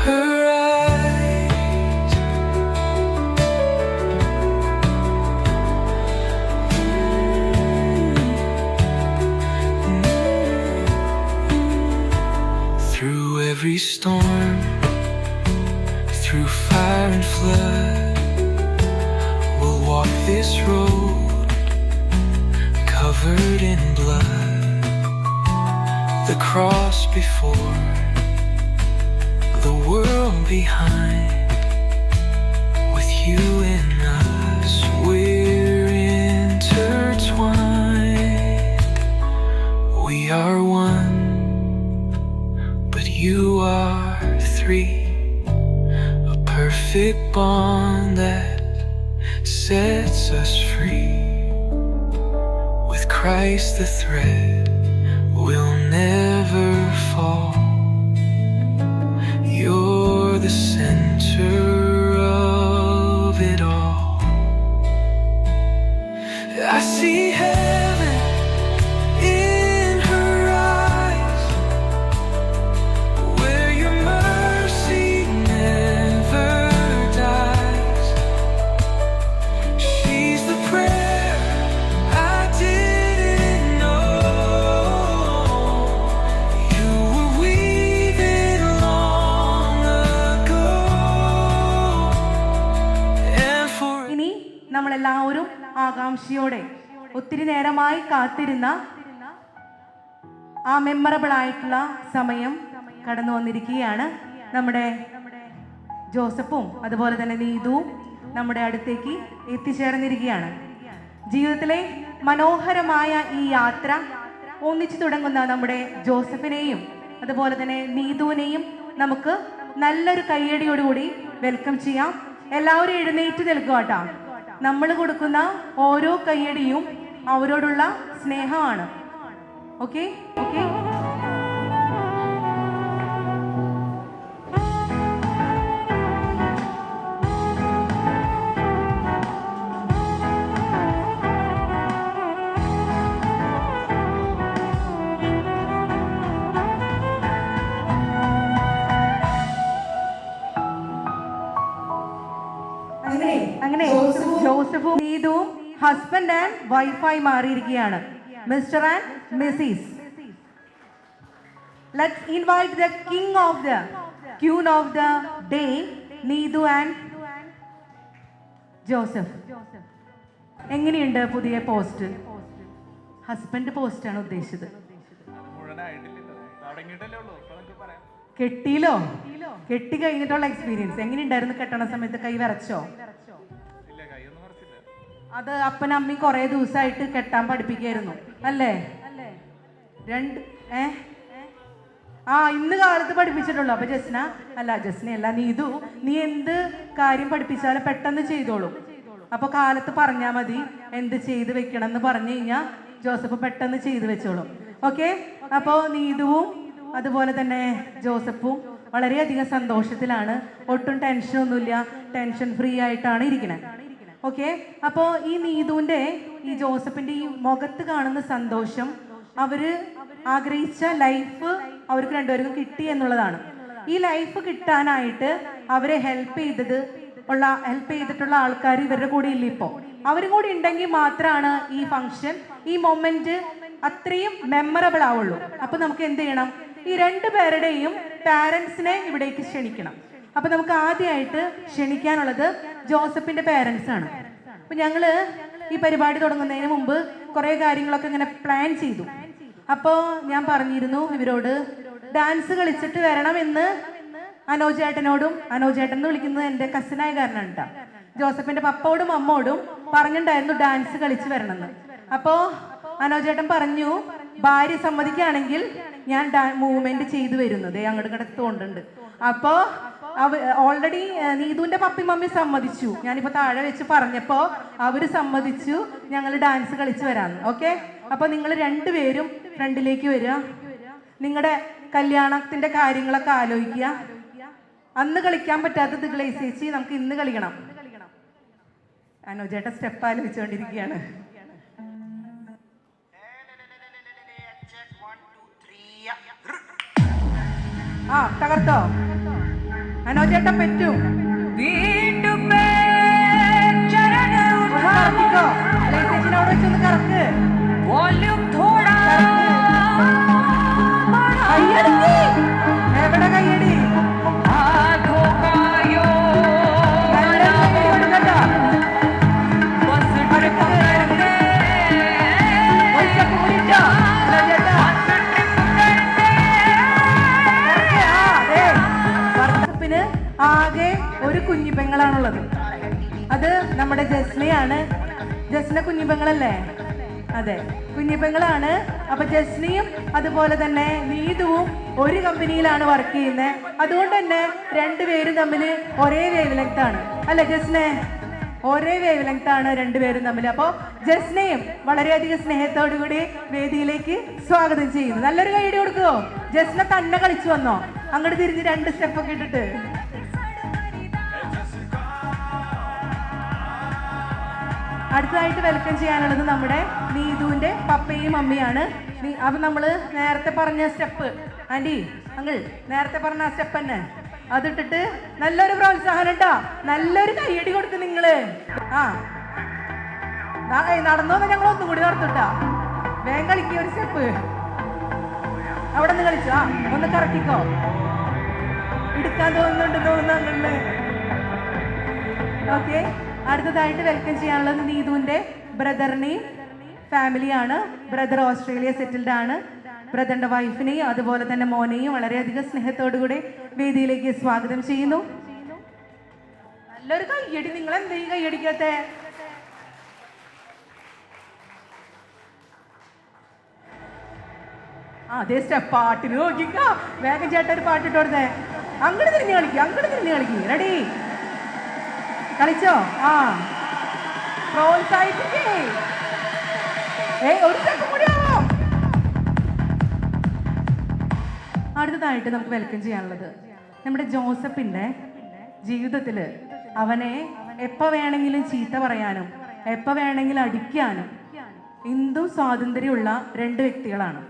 her eyes. Through every storm, through fire and flood, we'll walk this road covered in blood. The cross before, the world behind. With you and us, we're intertwined. We are one, but you are three. A perfect bond that sets us free. With Christ the thread, we'll never fall. You're the center of it all. I see heaven in her eyes, where your mercy never dies. She's the prayer I didn't know you were weaving long ago. And for ഇനി നമ്മളെല്ലാവരും ആകാംക്ഷയോടെ ഒത്തിരി നേരമായി കാത്തിരുന്ന ആ memorable ആയിട്ടുള്ള സമയം കടന്നു വന്നിരിക്കുകയാണ്. നമ്മുടെ ജോസഫും അതുപോലെ തന്നെ നീതുവും നമ്മുടെ അടുത്തേക്ക് എത്തിച്ചേർന്നിരിക്കുകയാണ്. ജീവിതത്തിലെ മനോഹരമായ ഈ യാത്ര ഒന്നിച്ചു തുടങ്ങുന്ന നമ്മുടെ ജോസഫിനെയും അതുപോലെ തന്നെ നീതുവിനെയും നമുക്ക് നല്ലൊരു കയ്യടിയോടുകൂടി വെൽക്കം ചെയ്യാം. എല്ലാവരും എഴുന്നേറ്റ് നിൽക്കുക കേട്ടോ. നമ്മൾ കൊടുക്കുന്ന ഓരോ കയ്യടിയും അവരോടുള്ള സ്നേഹമാണ്. Okay okay. അങ്ങനെ ജോസഫും നീതുവും ഹസ്ബൻഡ് ആൻഡ് വൈഫായി മാറിയിരിക്കുകയാണ്. Mister and Mrs. Let's invite the king of the queen of the day, Neethu and Joseph. എങ്ങനെയുണ്ട് പുതിയ പോസ്റ്റ്? ഹസ്ബൻഡ് പോസ്റ്റാണ് ഉദ്ദേശിച്ചത്. കെട്ടിയിലോ? കെട്ടി കഴിഞ്ഞിട്ടുള്ള എക്സ്പീരിയൻസ് എങ്ങനെയുണ്ടായിരുന്നു? കെട്ടണ സമയത്ത് കൈ വിറച്ചോ? അത് അപ്പനമ്മി കുറെ ദിവസമായിട്ട് കെട്ടാൻ പഠിപ്പിക്കായിരുന്നു അല്ലേ? ഇന്ന് കാലത്ത് പഠിപ്പിച്ചിട്ടുള്ളൂ. അപ്പൊ ജസ്ന അല്ല നീതു, നീ എന്ത് കാര്യം പഠിപ്പിച്ചാലും പെട്ടെന്ന് ചെയ്തോളൂ. അപ്പൊ കാലത്ത് പറഞ്ഞാൽ മതി എന്ത് ചെയ്ത് വെക്കണം എന്ന് പറഞ്ഞു കഴിഞ്ഞാൽ ജോസഫ് പെട്ടെന്ന് ചെയ്ത് വെച്ചോളും. ഓക്കെ. അപ്പോൾ നീതുവും അതുപോലെ തന്നെ ജോസഫും വളരെയധികം സന്തോഷത്തിലാണ്. ഒട്ടും ടെൻഷനൊന്നുമില്ല, ടെൻഷൻ ഫ്രീ ആയിട്ടാണ് ഇരിക്കുന്നത്. ഓക്കെ. അപ്പോൾ ഈ നീതുവിൻ്റെ ഈ ജോസഫിൻ്റെ ഈ മുഖത്ത് കാണുന്ന സന്തോഷം, അവര് ആഗ്രഹിച്ച ലൈഫ് അവർക്ക് രണ്ടുപേർക്കും കിട്ടി എന്നുള്ളതാണ്. ഈ ലൈഫ് കിട്ടാനായിട്ട് അവരെ ഹെൽപ്പ് ചെയ്തിട്ടുള്ള ആൾക്കാർ ഇവരുടെ കൂടെ ഇല്ല. ഇപ്പോൾ അവരും കൂടി ഉണ്ടെങ്കിൽ മാത്രമാണ് ഈ ഫംഗ്ഷൻ, ഈ മൊമെന്റ് അത്രയും മെമ്മറബിൾ ആവുള്ളൂ. അപ്പൊ നമുക്ക് എന്ത് ചെയ്യണം? ഈ രണ്ടു പേരുടെയും പാരൻസിനെ ഇവിടേക്ക് ക്ഷണിക്കണം. അപ്പൊ നമുക്ക് ആദ്യമായിട്ട് ക്ഷണിക്കാനുള്ളത് ജോസഫിന്റെ പാരൻസ് ആണ്. അപ്പൊ ഞങ്ങള് ഈ പരിപാടി തുടങ്ങുന്നതിന് മുമ്പ് കുറെ കാര്യങ്ങളൊക്കെ ഇങ്ങനെ പ്ലാൻ ചെയ്തു. അപ്പോൾ ഞാൻ പറഞ്ഞിരുന്നു ഇവരോട് ഡാൻസ് കളിച്ചിട്ട് വരണമെന്ന് അനോജേട്ടനോടും, അനോജേട്ടൻ എന്ന് വിളിക്കുന്നത് എൻ്റെ കസിനായ കാരണമാണ് കേട്ടോ, ജോസഫിന്റെ പപ്പയോടും അമ്മോടും പറഞ്ഞിട്ടുണ്ടായിരുന്നു ഡാൻസ് കളിച്ച് വരണമെന്ന്. അപ്പോൾ അനോജേട്ടൻ പറഞ്ഞു ഭാര്യ സമ്മതിക്കുകയാണെങ്കിൽ ഞാൻ മൂവ്മെന്റ് ചെയ്തു വരുന്നത് അങ്ങോട്ട് കിടത്തുകൊണ്ടുണ്ട്. അപ്പോൾ ഓൾറെഡി നീതുവിന്റെ പപ്പി മമ്മി സമ്മതിച്ചു. ഞാനിപ്പോൾ താഴെ വെച്ച് പറഞ്ഞപ്പോൾ അവർ സമ്മതിച്ചു ഞങ്ങൾ ഡാൻസ് കളിച്ച് വരാമെന്ന്. ഓക്കെ, അപ്പോൾ നിങ്ങൾ രണ്ടുപേരും ഫ്രണ്ടിലേക്ക് വരിക. നിങ്ങളുടെ കല്യാണത്തിന്റെ കാര്യങ്ങളൊക്കെ ആലോചിക്കുക. അന്ന് കളിക്കാൻ പറ്റാത്തത് ഗ്ലേസേച്ചി നമുക്ക് ഇന്ന് കളിക്കണം. അനുജേട്ട സ്റ്റെപ്പ് ആലോചിച്ചുകൊണ്ടിരിക്കുകയാണ്. ആ തകർത്തോ അനോജേട്ട പറ്റും. കറക്കിക്കോ, ഗ്ലേസേച്ചിനോട് വെച്ചൊന്ന് കറക്ക്. കയ്യടി, എവിടെ കയ്യടി? ആകെ ഒരു കുഞ്ഞിപ്പെങ്ങളാണുള്ളത്. അത് നമ്മുടെ ജസ്നയാണ്. ജസ്ന കുഞ്ഞിപ്പെങ്ങളല്ലേ? അതെ, കുഞ്ഞിപ്പെങ്ങളാണ്. അപ്പൊ ജസ്നയും അതുപോലെ തന്നെ നീതുവും ഒരു കമ്പനിയിലാണ് വർക്ക് ചെയ്യുന്നത്. അതുകൊണ്ട് തന്നെ രണ്ടുപേരും തമ്മിൽ ഒരേ വേവ് ലെങ്ത് ആണ് അല്ലെ ജസ്നെ? ഒരേ വേവ് ലെങ്ത് ആണ് രണ്ടുപേരും തമ്മിൽ. അപ്പോൾ ജസ്നയും വളരെയധികം സ്നേഹത്തോടു കൂടി വേദിയിലേക്ക് സ്വാഗതം ചെയ്യുന്നു. നല്ലൊരു കൈയ്യടി കൊടുക്കുമോ? ജസ്ന തന്നെ കളിച്ചു വന്നോ? അങ്ങോട്ട് തിരിഞ്ഞ് 2 സ്റ്റെപ്പൊക്കെ ഇട്ടിട്ട്. അടുത്തതായിട്ട് വെൽക്കം ചെയ്യാനുള്ളത് നമ്മുടെ നീതുവിന്റെ പപ്പയും മമ്മിയാണ്. അപ്പം നമ്മൾ നേരത്തെ പറഞ്ഞ സ്റ്റെപ്പ്, ആൻറ്റി അങ്കിൾ നേരത്തെ പറഞ്ഞ ആ സ്റ്റെപ്പ് തന്നെ അതിട്ടിട്ട് നല്ലൊരു പ്രോത്സാഹനം കേട്ടോ. നല്ലൊരു കയ്യടി കൊടുക്കും നിങ്ങള്. ആ നടന്നോന്ന് ഞങ്ങൾ ഒന്നും കൂടി നടത്തുട്ടാ. വേഗം കളിക്കുക ഒരു സ്റ്റെപ്പ്. അവിടെ നിന്ന് കളിച്ചോ. ആ ഒന്ന് കറക്കിക്കോ. എടുക്കാൻ തോന്നുന്നുണ്ട്. ഓക്കെ, അടുത്തതായിട്ട് വെൽക്കം ചെയ്യാനുള്ളത് നീതുവിന്റെ ബ്രദറിനെയും ഫാമിലിയാണ്. ബ്രദർ ഓസ്ട്രേലിയ സെറ്റിൽഡ് ആണ്. ബ്രദറിന്റെ വൈഫിനെയും അതുപോലെ തന്നെ മോനെയും വളരെയധികം സ്നേഹത്തോടുകൂടി വേദിയിലേക്ക് സ്വാഗതം ചെയ്യുന്നു. നല്ലൊരു കയ്യടി. നിങ്ങൾ എന്തെങ്കിലും കയ്യടിക്കാത്തെ? അതേ സ്റ്റെപ്പ് പാട്ടിന് നോക്കിക്കോ. വേഗം ചേട്ടൻ ഒരു പാട്ടിട്ട് കൊടുത്തേ. അങ്ങോട്ട് തിരിഞ്ഞ് കളിക്കും. റെഡി? കളിച്ചോ? ആ പ്രോത്സാഹിപ്പിക്കേ. ഒരു സ്റ്റെപ്പ് കൂടിയാവോ? അടുത്തതായിട്ട് നമുക്ക് വെൽക്കം ചെയ്യാനുള്ളത് നമ്മുടെ ജോസഫിന്റെ ജീവിതത്തിൽ അവനെ എപ്പോൾ വേണമെങ്കിലും ചീത്ത പറയാനും എപ്പോൾ വേണമെങ്കിലും അടിക്കാനും എന്തും സ്വാതന്ത്ര്യമുള്ള 2 വ്യക്തികളാണ്.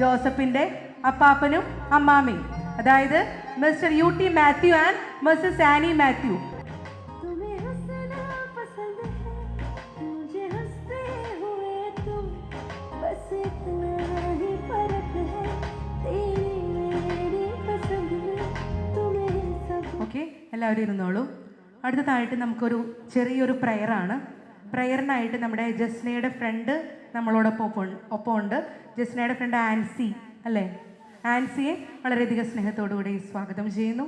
ജോസഫിന്റെ അപ്പാപ്പനും അമ്മാമയും, അതായത് Mr UT Mathew and Mrs Annie Mathew. Okay, എല്ലാവരും ഇരുന്നോളൂ. അടുത്തതായിട്ട് നമുക്കൊരു ചെറിയൊരു പ്രയറാണ്. പ്രയറിനായിട്ട് നമ്മുടെ ജസ്നയുടെ ഫ്രണ്ട് നമ്മളോടൊപ്പം ഉണ്ട്. ജസ്നയുടെ ഫ്രണ്ട് ആൻസി അല്ലേ? ആൻസിയെ വളരെയധികം സ്നേഹത്തോടുകൂടി സ്വാഗതം ചെയ്യുന്നു.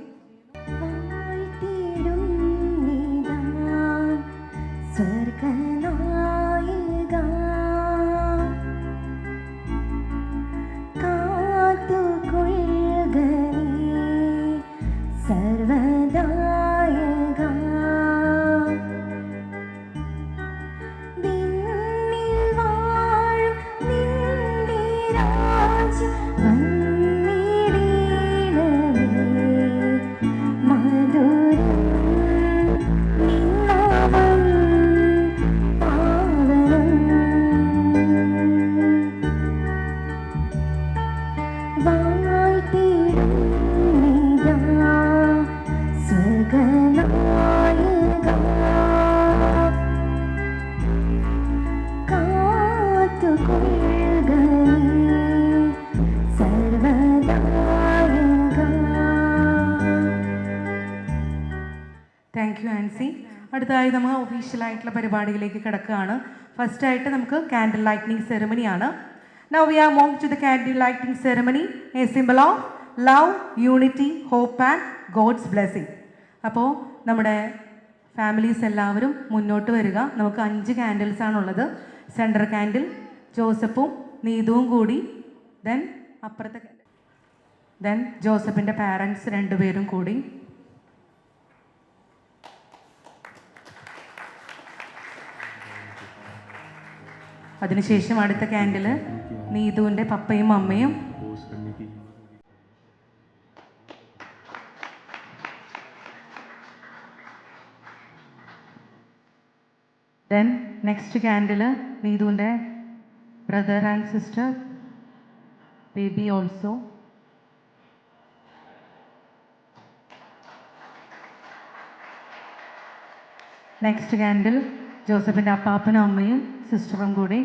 Thank you Ancy. അടുത്തതായി നമ്മൾ ഒഫീഷ്യലായിട്ടുള്ള പരിപാടിയിലേക്ക് കിടക്കുകയാണ്. ഫസ്റ്റായിട്ട് നമുക്ക് കാൻഡിൽ ലൈറ്റിനിങ് സെറമണിയാണ്. Now we are moving to the candle lighting ceremony, a symbol of love, unity, hope and God's blessing. അപ്പോൾ നമ്മുടെ ഫാമിലീസ് എല്ലാവരും മുന്നോട്ട് വരിക. നമുക്ക് 5 ക്യാൻഡിൽസ് ആണുള്ളത്. സെൻറ്റർ ക്യാൻഡിൽ ജോസഫും നീതുവും കൂടി ദെൻ ജോസഫിൻ്റെ പാരൻസ് രണ്ടുപേരും കൂടി. അതിനുശേഷം അടുത്ത ക്യാൻഡിൽ നീതുവിൻ്റെ പപ്പയും അമ്മയും. ദെൻ നെക്സ്റ്റ് ക്യാൻഡിൽ നീതുവിൻ്റെ brother and sister, baby also. Next candle ജോസഫിൻ്റെ അപ്പാപ്പനും അമ്മയും സിസ്റ്ററും കൂടി.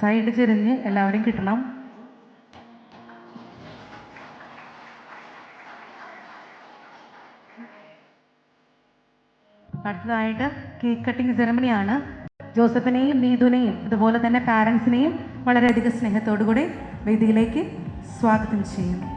സൈഡ് തിരിഞ്ഞ് എല്ലാവരും കിട്ടണം. അടുത്തതായിട്ട് കേക്ക് കട്ടിംഗ് സെറമണിയാണ്. ജോസഫിനെയും നീതുവിനെയും അതുപോലെ തന്നെ പാരൻസിനെയും വളരെയധികം സ്നേഹത്തോടു കൂടി വേദിയിലേക്ക് സ്വാഗതം ചെയ്യുന്നു.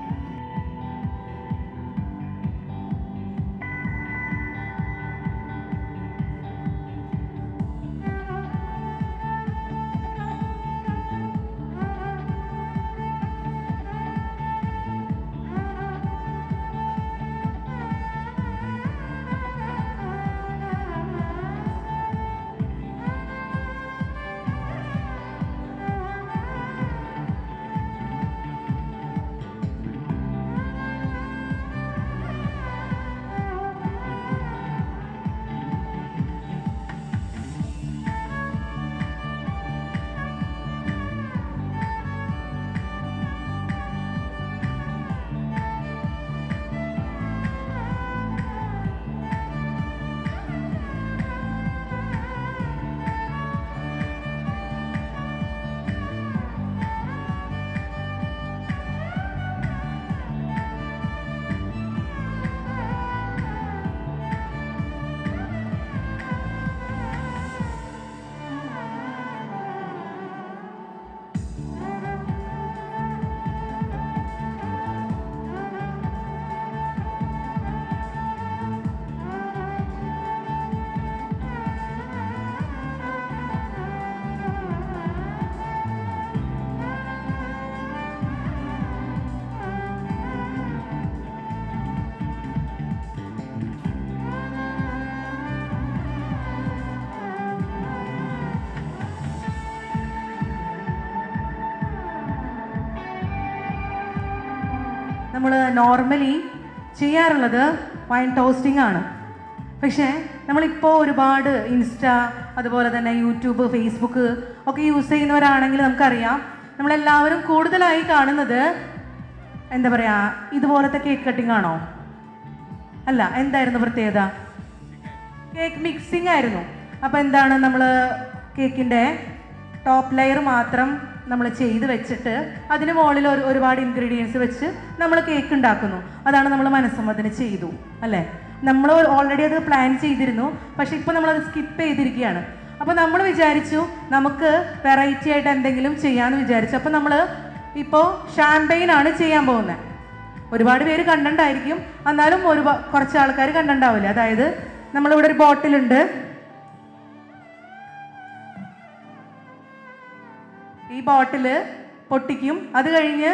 നമ്മൾ നോർമലി ചെയ്യാറുള്ളത് വൈൻ ടോസ്റ്റിംഗ് ആണ്. പക്ഷേ നമ്മളിപ്പോൾ ഒരുപാട് ഇൻസ്റ്റ അതുപോലെ തന്നെ യൂട്യൂബ്, ഫേസ്ബുക്ക് ഒക്കെ യൂസ് ചെയ്യുന്നവരാണെങ്കിൽ നമുക്കറിയാം, നമ്മളെല്ലാവരും കൂടുതലായി കാണുന്നത് എന്താ പറയുക, ഇതുപോലത്തെ കേക്ക് കട്ടിംഗ് ആണോ? അല്ല, എന്തായിരുന്നു പ്രത്യേകത? കേക്ക് മിക്സിംഗ് ആയിരുന്നു. അപ്പോൾ എന്താണ്, നമ്മൾ കേക്കിൻ്റെ ടോപ്പ് ലെയർ മാത്രം നമ്മൾ ചെയ്ത് വെച്ചിട്ട് അതിന് മുകളിൽ ഒരുപാട് ഇൻഗ്രീഡിയൻസ് വെച്ച് നമ്മൾ കേക്ക് ഉണ്ടാക്കുന്നു. അതാണ് നമ്മൾ മനസ്സമ്മതത്തിന് ചെയ്തു അല്ലേ? നമ്മൾ ഓൾറെഡി അത് പ്ലാൻ ചെയ്തിരുന്നു, പക്ഷെ ഇപ്പോൾ നമ്മളത് സ്കിപ്പ് ചെയ്തിരിക്കുകയാണ്. അപ്പോൾ നമ്മൾ വിചാരിച്ചു നമുക്ക് വെറൈറ്റി ആയിട്ട് എന്തെങ്കിലും ചെയ്യാമെന്ന് വിചാരിച്ചു. അപ്പോൾ നമ്മൾ ഇപ്പോൾ ഷാമ്പെയിനാണ് ചെയ്യാൻ പോകുന്നത്. ഒരുപാട് പേര് കണ്ടിട്ടുണ്ടായിരിക്കും, എന്നാലും കുറച്ച് ആൾക്കാർ കണ്ടിട്ടുണ്ടാവില്ല. അതായത് നമ്മളിവിടെ ഒരു ബോട്ടിലുണ്ട്. ഈ ബോട്ടിൽ പൊട്ടിക്കും. അത് കഴിഞ്ഞ്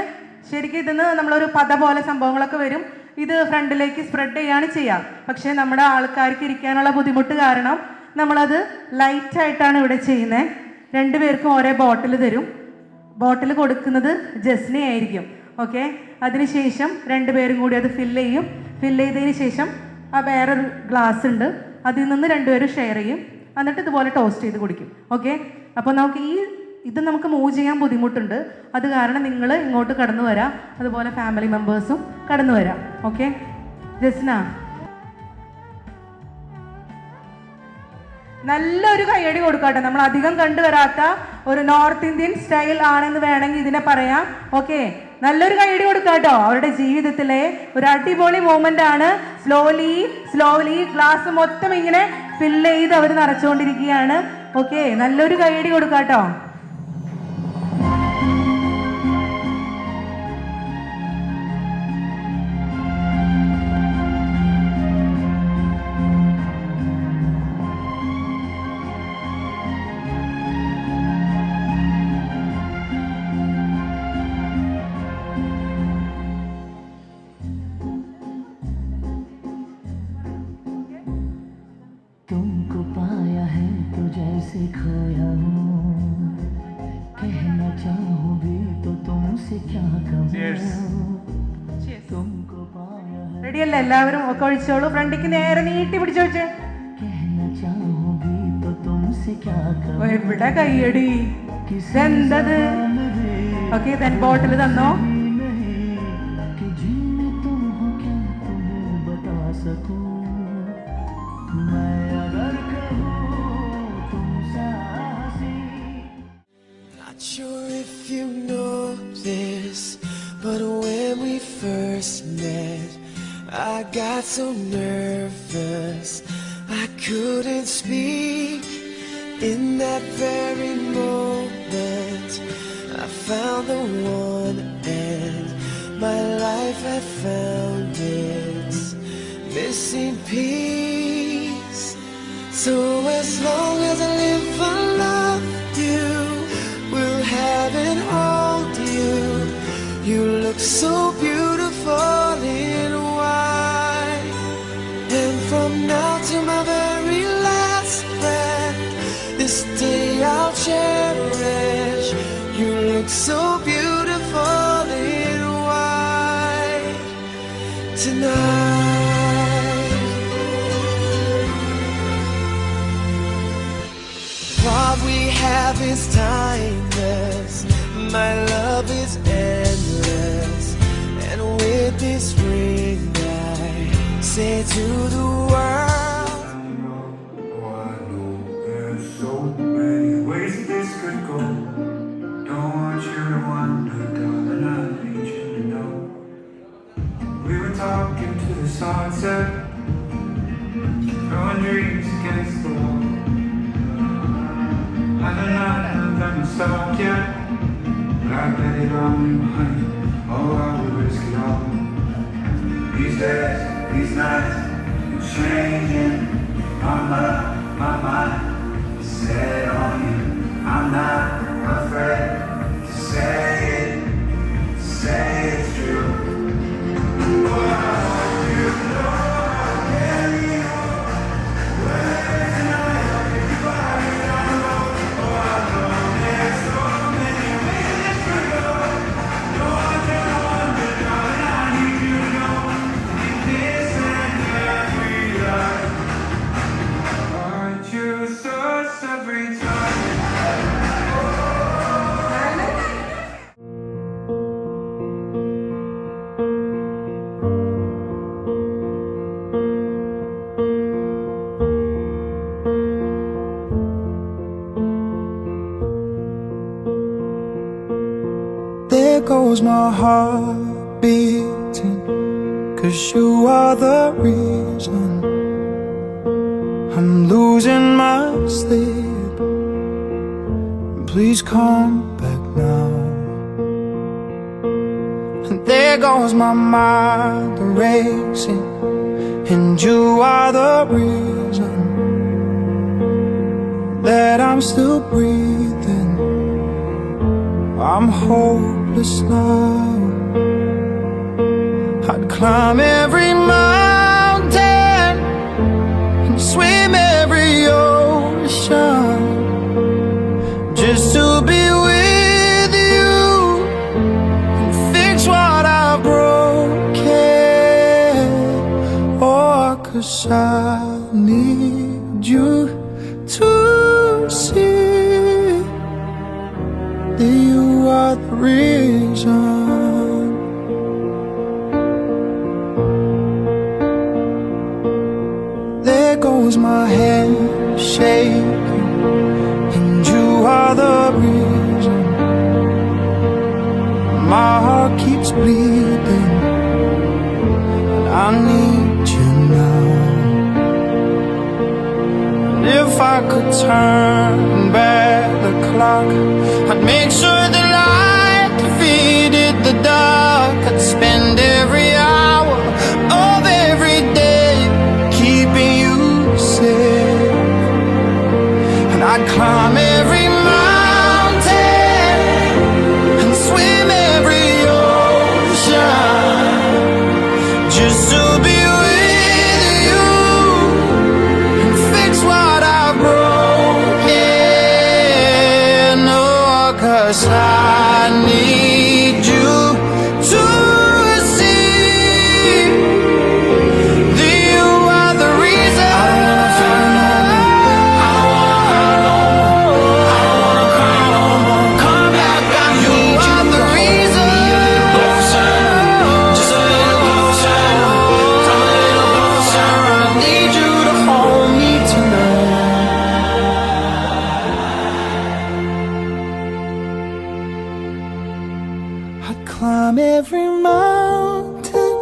ശരിക്കും ഇതിന്ന് നമ്മളൊരു പത പോലെ സംഭവങ്ങളൊക്കെ വരും. ഇത് ഫ്രണ്ടിലേക്ക് സ്പ്രെഡ് ചെയ്യാണ് ചെയ്യുക. പക്ഷേ നമ്മുടെ ആൾക്കാർക്ക് ഇരിക്കാനുള്ള ബുദ്ധിമുട്ട് കാരണം നമ്മളത് ലൈറ്റായിട്ടാണ് ഇവിടെ ചെയ്യുന്നത്. രണ്ടുപേർക്കും ഓരോ ബോട്ടിൽ തരും. ബോട്ടിൽ കൊടുക്കുന്നത് ജസ്നെ ആയിരിക്കും. ഓക്കെ, അതിനുശേഷം രണ്ടുപേരും കൂടി അത് ഫില്ല് ചെയ്യും. ഫില്ല് ചെയ്തതിന് ശേഷം ആ വേറൊരു ഗ്ലാസ് ഉണ്ട്, അതിൽ നിന്ന് രണ്ടുപേരും ഷെയർ ചെയ്യും. എന്നിട്ട് ഇതുപോലെ ടോസ്റ്റ് ചെയ്ത് കുടിക്കും. ഓക്കെ, അപ്പോൾ നമുക്ക് ഇത് നമുക്ക് മൂവ് ചെയ്യാൻ ബുദ്ധിമുട്ടുണ്ട്. അത് കാരണം നിങ്ങൾ ഇങ്ങോട്ട് കടന്നു വരാം, അതുപോലെ ഫാമിലി മെമ്പേഴ്സും കടന്നു വരാം. ഓക്കെ, ജസ്ന നല്ലൊരു കയ്യടി കൊടുക്കാട്ടെ. നമ്മൾ അധികം കണ്ടുവരാത്ത ഒരു നോർത്ത് ഇന്ത്യൻ സ്റ്റൈൽ ആണെന്ന് വേണമെങ്കിൽ ഇതിനെ പറയാം. ഓക്കെ, നല്ലൊരു കയ്യടി കൊടുക്കാട്ടോ. അവരുടെ ജീവിതത്തിലെ ഒരു അടിപൊളി മൂമെന്റ് ആണ്. സ്ലോലി ഗ്ലാസ് മൊത്തം ഇങ്ങനെ ഫില്ല് ചെയ്ത് അവർ നിറച്ചുകൊണ്ടിരിക്കുകയാണ്. ഓക്കെ, നല്ലൊരു കയ്യടി കൊടുക്കാട്ടോ. खोया हूँ कहना चाहूँ भी तो तुमसे क्या कहूँ तुमको पाया है റെഡി അല്ലേ എല്ലാവരും? ഒക്കെ ഒഴിച്ചോളൂ. ഫ്രണ്ടിക്ക് നേരെ നീട്ടി പിടിച്ചു വെച്ചേ. कहना चाहूँ भी तो तुमसे क्या कहूँ എവിടെ കയ്യടി? ഇതെന്തത്? ഓക്കെ, ദെൻ ബോട്ടിൽ തന്നോ. कि जिनमें तुम हो क्या तुम्हें बता सकूं मैं अगर कहूँ तुम साहसी Not sure if you know this, but when we first met, I got so nervous I couldn't speak. In that very moment, I found the one, and my life had found its missing piece. So as long as I live, I love you, will have and hold you. You look so beautiful in white, and from now to my very last breath, this day I'll cherish. You look so beautiful in white tonight. What we have is timeless, my love is endless, and with this ring I say to the world, I know there's so many ways this could go. Don't want you to wonder, darling, I need you to know. We were talking to the sunset, throwing dreams against the wall. I don't know that I'm stuck yet, but I bet it all in honey. Oh, I would risk it all. These days, these nights, I'm changing. My mind is set on you. I'm not afraid to say it's true. Oh, I want you to know I'll carry you when I have you by down low. Oh, I know there's so many ways this could go. No one can wonder, darling, I need you to know. In this and every life, aren't you such every time? There goes my heart beating, 'cause you are the reason I'm losing my sleep. Please come back now. And there goes my mind racing, and you are the reason that I'm still breathing. I'm hopeless now. I'd climb every mountain and swim every ocean just to be with you and fix what I've broken. Oh, 'cause I need you to see that you are the reason. There goes my head shaking, and you are the reason. My heart keeps bleeding, and I need you now. And if I could turn back the clock, I'd make sure the light defeated the dark. I'd spend every hour of every day keeping you safe, and I'd climb every mountain and swim every ocean just to be with you and fix what I've broken. 'cause I need you to see that you are the reason. I don't wanna fight no more, I don't wanna hide no more, I don't wanna cry no more. Come back, I need you are the reason. Closer, just a little closer, come a little closer. I need you to hold me tonight. I'd climb every mountain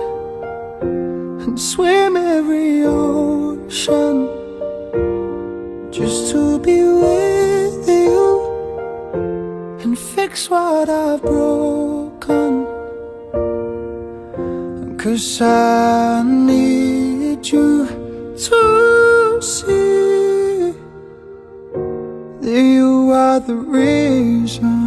and swim every ocean just to be with you and fix what I've broken. 'Cause I need you to see that you are the reason.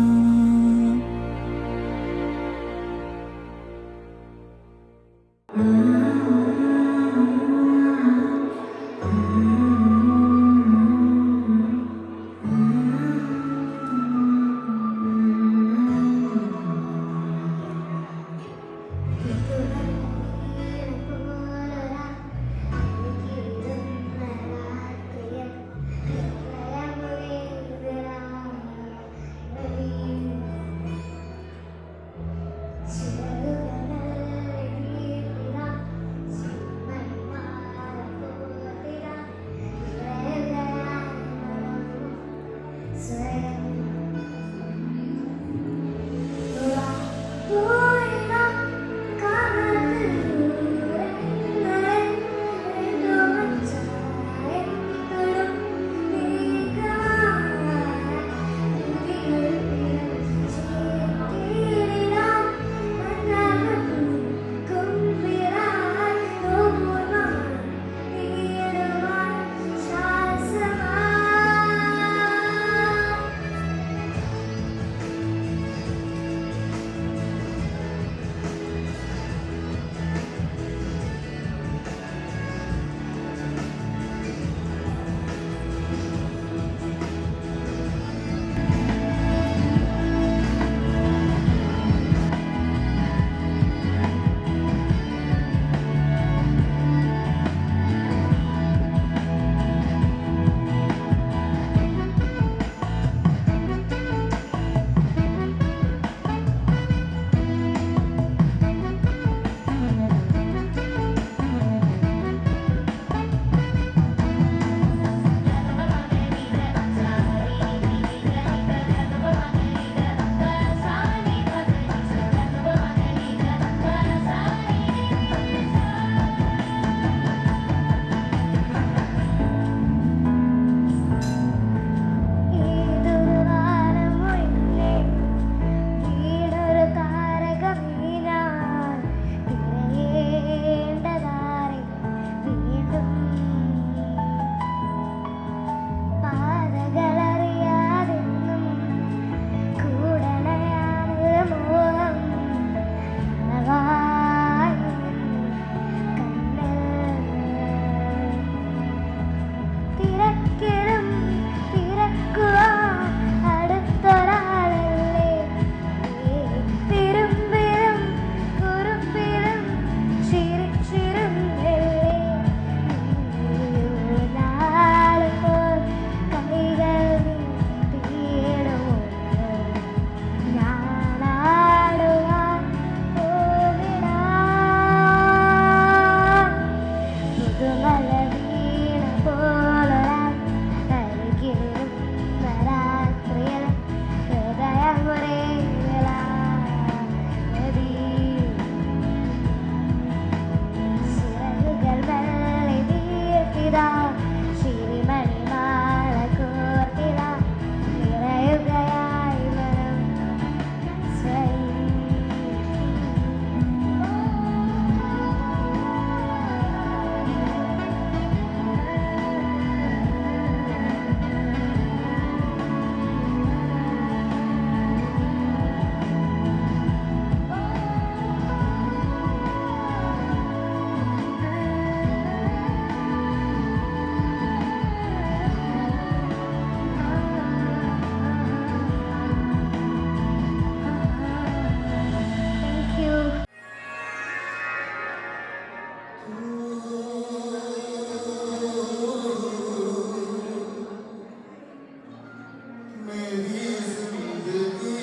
मेरी जिंदगी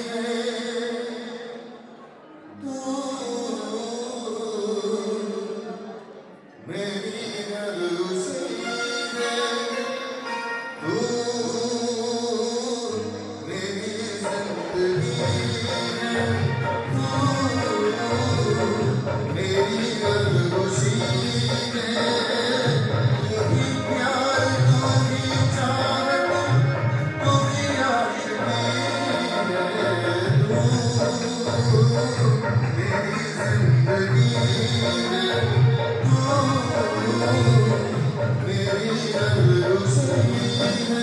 है तू, मेरी हर खुशी है तू, मेरी जिंदगी है तू, मेरी हर खुशी है। तू ही प्यार, तू ही चाहत, तू ही आशिकी है तू, मेरी जिंदगी है तू, मेरी हर खुशी है।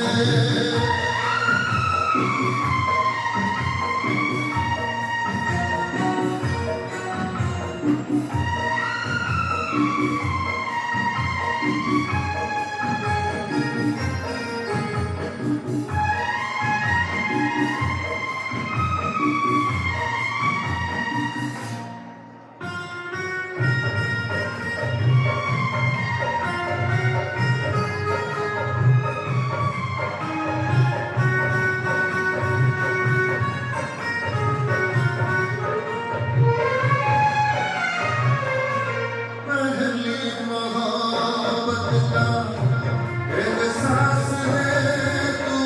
पहली मोहब्बत का एहसास है तू,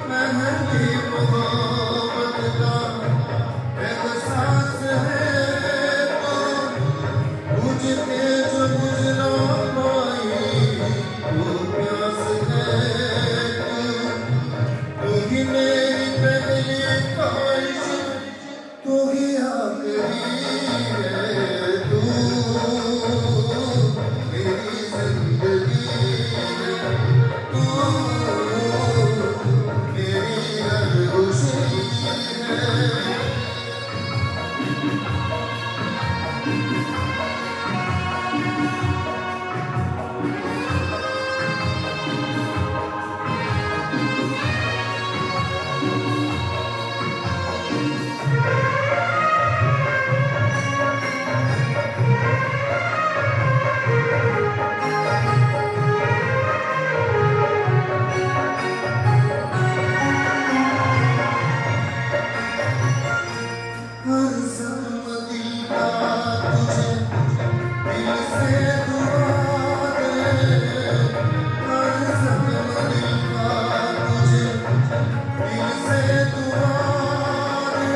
पहली मोहब्बत का एहसास है तू, मुझके जो बुझ ना पाई वो प्यास है तू, तू ही मेरी पहली ख्वाहिश, तू ही आखिरी है तू, मेरी जिंदगी है तू, मेरी हर खुशी है। हर सम्मति का तुझे दिल से दुआ दे, हर सम्मति का तुझे दिल से दुआ दे,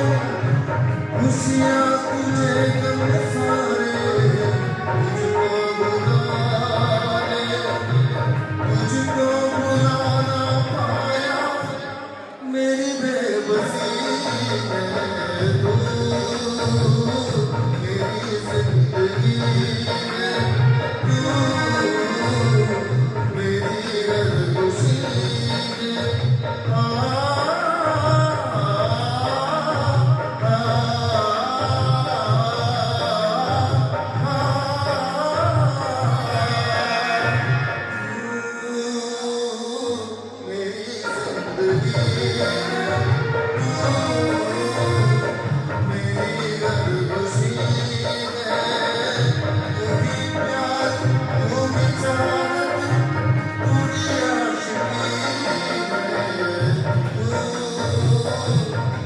खुशियाँ तुझे गम सारे मुझको बुला ले, तुझको बुला ना पाया मेरी बेबसी है तू, मेरी जिंदगी है तू, मेरी हर खुशी है। आ, मेरी जिंदगी है तू, मेरी हर खुशी है। तू ही प्यार, तू ही चाहत, तू ही आशिकी है तू,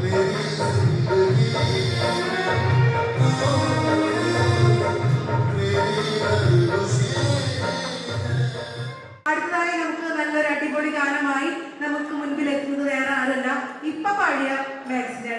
मेरी जिंदगी है तू, मेरी हर खुशी है। അടുത്തതായി നമുക്ക് നല്ലൊരു അടിപൊളി ഗാനമായി നമുക്ക് മുൻപിൽ എത്തുന്നത് വേറെ ആരല്ല ഇപ്പൊ പാടിയ മാക്സിന്റെ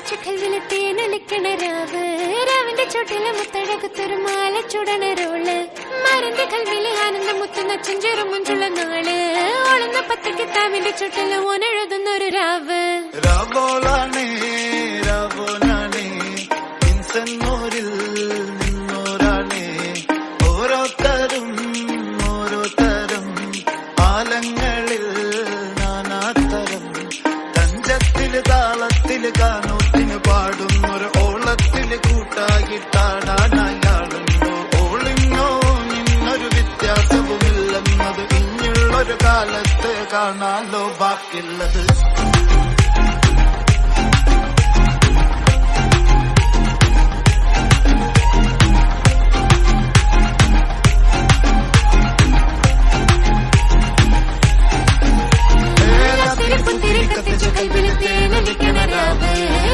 ചുക്കൽവിലെ തേനൊലിക്കണ രാവ് രാവിന്റെ ചുട്ടിലെ മുത്തഴകത്തൊരു മാല ചുടണരോള് മാറിന്റെ കൽവിലെ ആനന്ദം മുത്തുന്ന ചെഞ്ചേറും മുഞ്ചുള്ള നാള് ഓളുന്ന പത്തക്ക് താവിന്റെ ചുട്ടില് ഓനെഴുതുന്നൊരു രാവ് രാവോളാണേ രാവോനാണേ ഇൻസന്നൂരിൽ നിന്നോരാണേ ഓരോരുത്തരും ഓരോരുത്തരും ആലങ്ങളിൽ നാനാത്തരം തഞ്ചത്തില് താളത്തില് കാനൂത്തിന് പാടുന്നൊരു ഓളത്തില് കൂട്ടായിട്ടാടാനായാളുണ്ടോ ഓളിന്നോ നിന്നൊരു വ്യത്യാസവുമില്ലെന്നത് ഇനിയുള്ളൊരു കാലത്ത് കാണാലോ ബാക്കിയുള്ളത്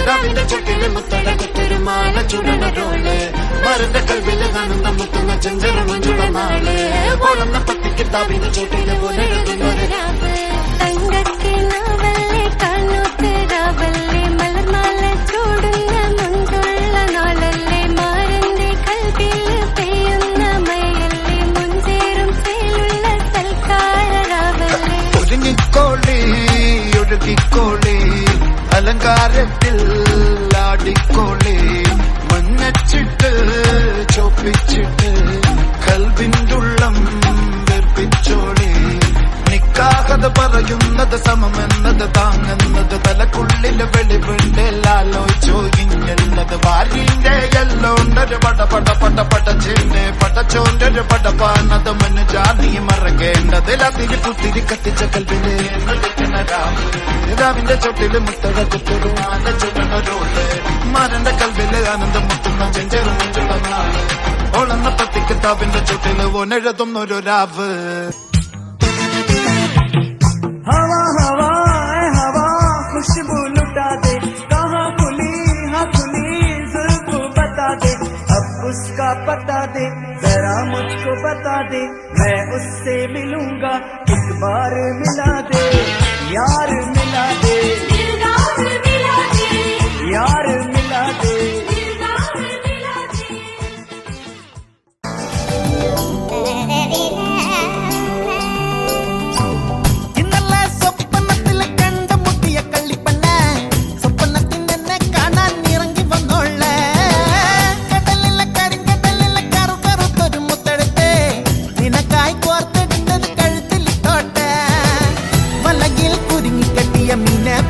രാവിന്റെ ചുട്ടിലെ മുത്തടകത്തൊരു മാല ചുടണരോള് മരന്റെ കൽവില് കാണുന്ന മുത്തുന്ന ചെഞ്ചെറു മഞ്ചുള്ള നാള് ഓളുന്ന പത്തിക്ക് താവിന്റെ ചുട്ടിലെ പോലെഴുതുന്നൊരു രാവ് തങ്കക്കിനാവല്ലേ കാണൂത്ത് രാവല്ലേ മലർമാല ചൂടുന്ന മുണ്ടുള്ള നാളല്ലേ മാരന്റെ കൽവില് പെയ്യുന്ന മയല്ലേ മുഞ്ചേറും ചേലുള്ള സൽക്കാര രാവല്ലേ ഒരുങ്ങിക്കോളി ഒഴുകിക്കോളി അലങ്കാരത്തിൽ ആടിക്കോളി മഞ്ഞച്ചിട്ട് ചോപ്പിച്ചിട്ട് കൽവിൻ്റെ ഉള്ളം വെറുപ്പിച്ചോളി നിക്കാഹത് പറയുന്നത് സമമെന്നത് താങ്ങുന്നത് തലക്കുള്ളില് വെളിവുണ്ടെല്ലാലോചിച്ചോ ഇങ്ങുള്ളത് വാരിന്റെ എല്ലോണ്ടൊരു പടച്ചേന്റെ പടച്ചോന്റെ പടപ്പാണത് മനുജാനി മറക്കേണ്ടത് അതിൽ കുത്തിരി കത്തിച്ച കൽവില് രാവിന്റെ ചുട്ടില് മുത്തഴകത്തൊരു മാല ചുടണരോള് മരന്റെ കൽവില് ആനന്ദം മുത്തുന്ന ചെഞ്ചെറു മുഞ്ചുള്ള നാള് ഓളന്ന പത്തിക്ക് താവിന്റെ ചുട്ടില് ഓനെഴുതുന്നൊരു രാവ് हवा हवा ऐ हवा खुशबू लुटा दे कहाँ खुली हाँ खुली जुल्फ बता दे अब उसका पता दे जरा मुझको बता दे मैं उससे मिलूंगा एक बार मिला दे यार मिला दे यार मिला दे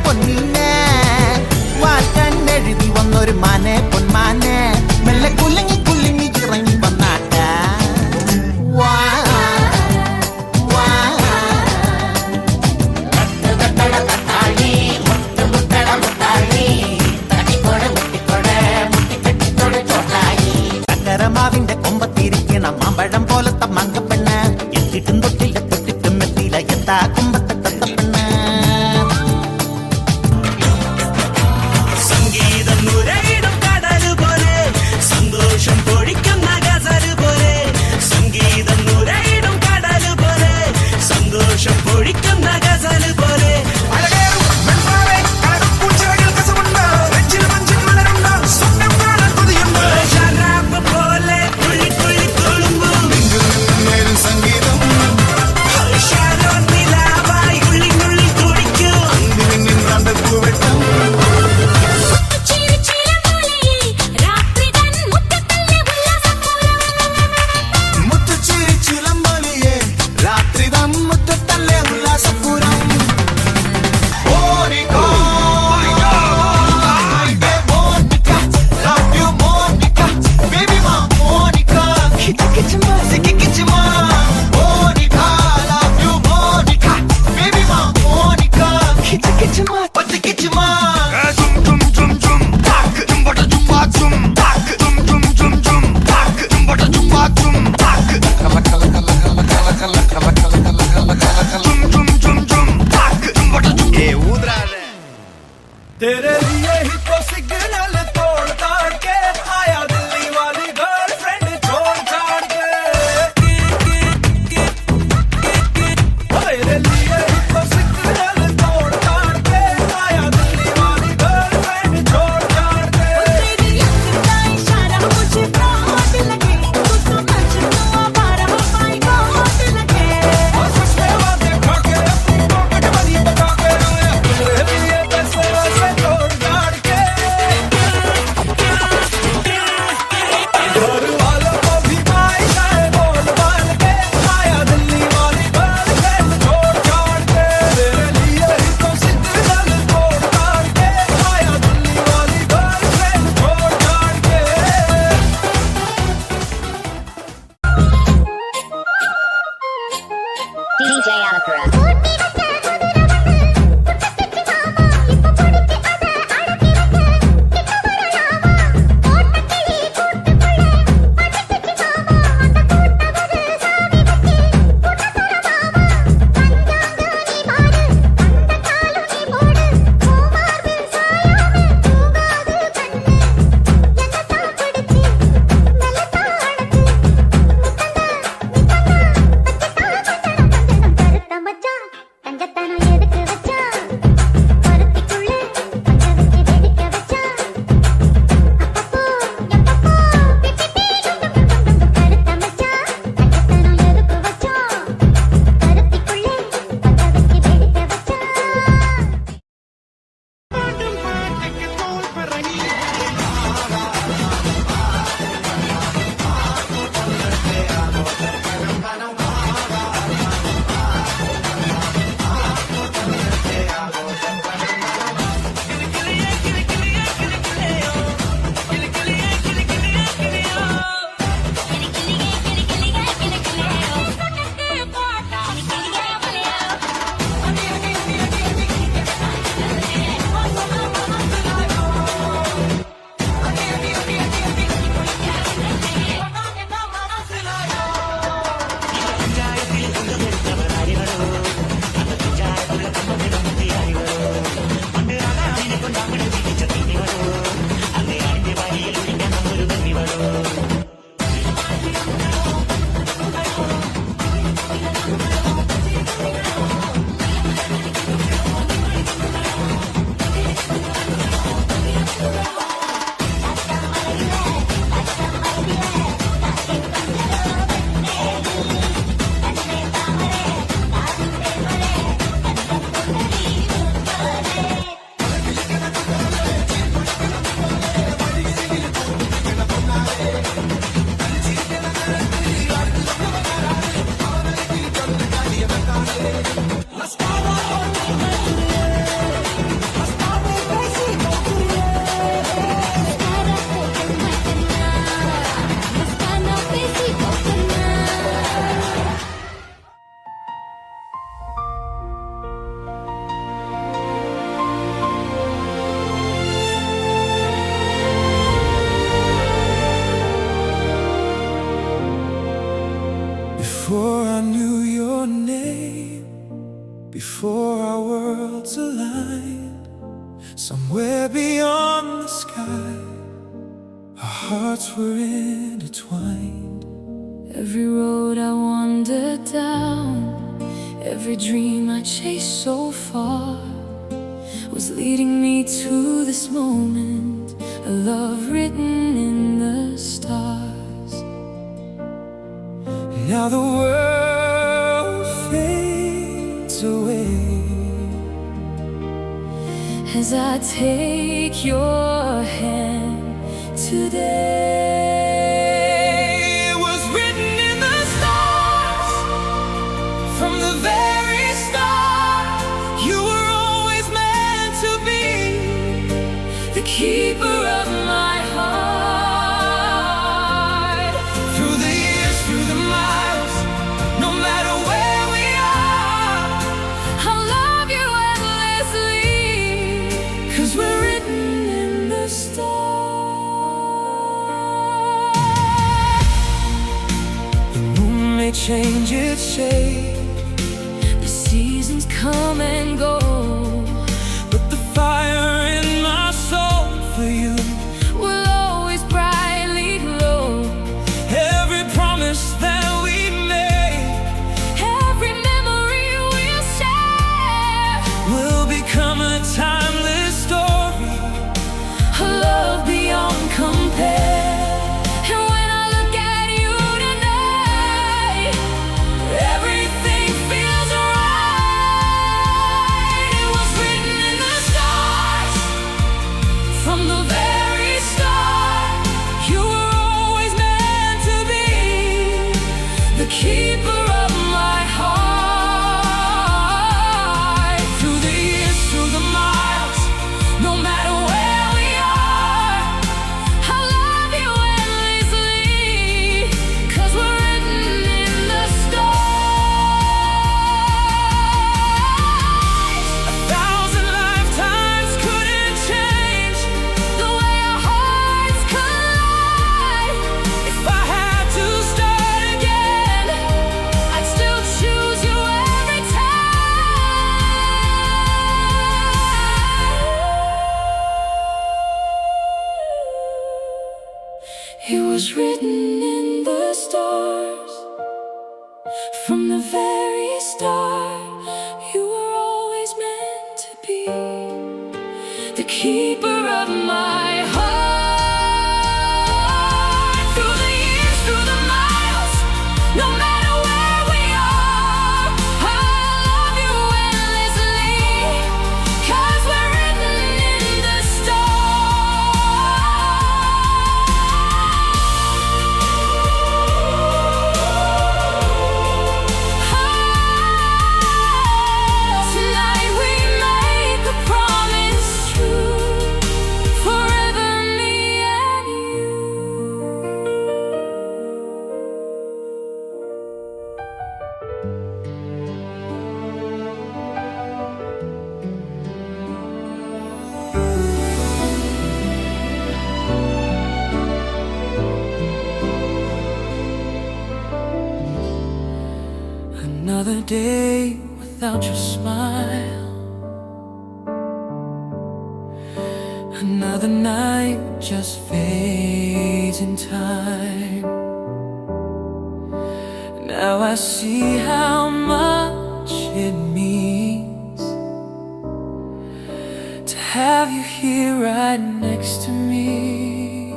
പൊന്നീനെ വാൽ കണ്ണെഴുതി വന്നൊരു മാനെ പൊന്ന Before I knew your name, before our worlds aligned, somewhere beyond the sky, our hearts were intertwined. Every road I wandered down, every dream I chased so far, was leading me to this moment, a love written in the stars. Now the world fades away as I take your hand today. It was written in the stars from the very start. You were always meant to be The keeper of my heart. through the years, through the miles, no matter where we are. I'll love you endlessly, 'Cause we're written in the stars. The moon may change its shape, The seasons come and go, but the fire in my soul for you, will always brightly glow. every promise that we made Every memory we'll share, will become a timeless story. a love beyond compare. And when I look at you tonight, everything feels right. It was written in the stars from the very start. You were always meant to be The keeper of my heart. through the years, through the miles, no matter where we are. I love you endlessly, 'cause we're written in the stars. 1,000 lifetimes couldn't change The way our hearts collide. if I had to start again. I'd still choose you every time. It was written in the stars from the very start. You were always meant to be the keeper of my heart. Through the years, through the miles, no matter where we are, I'll love you endlessly, 'cause we're written in the stars. Tonight we make a promise true, forever me and you. Another day without your smile, another night just fades in time. Now I see how much it means to have you here right next to me.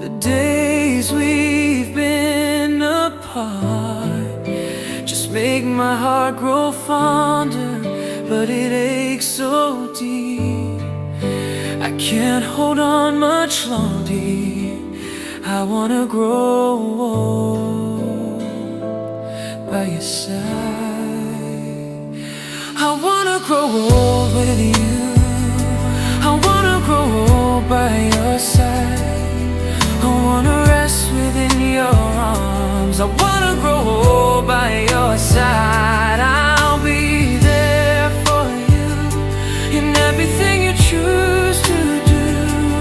The days we've been apart just make my heart grow fonder, but it aches so deep. I can't hold on much longer. I wanna grow old by your side. I wanna grow old with you. I wanna grow old by your side. I wanna rest within your arms. I wanna grow old by your side. I'll be there for you in everything you choose to do.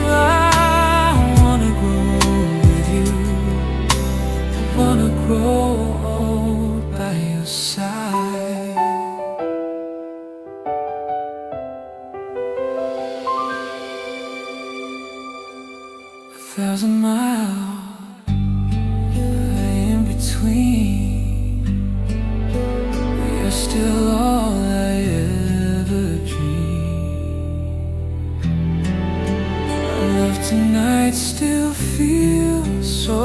I wanna grow old with you. I wanna grow old. clean. We are still all I ever dreamed. Our love tonight still feels so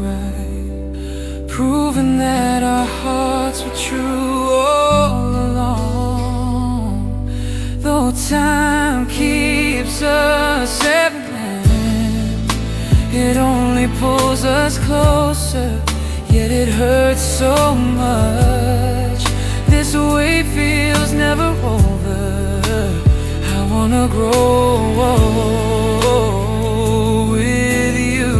right, proving that our hearts were true all along. Though time keeps us separated, it only pulls us closer, yet it hurts so much. This weight feels never over. I wanna grow with you.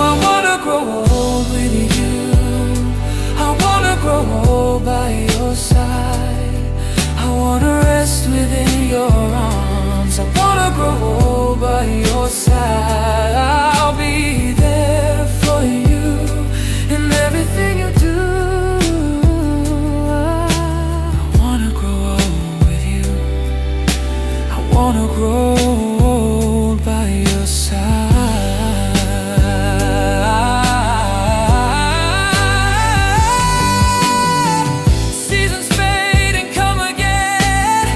I wanna grow old with you. I wanna grow old by your side. I wanna rest within your arms. I wanna grow old by your side. I'll be there for you in everything you do. I wanna grow old with you. I wanna grow old by your side. Seasons fade and come again,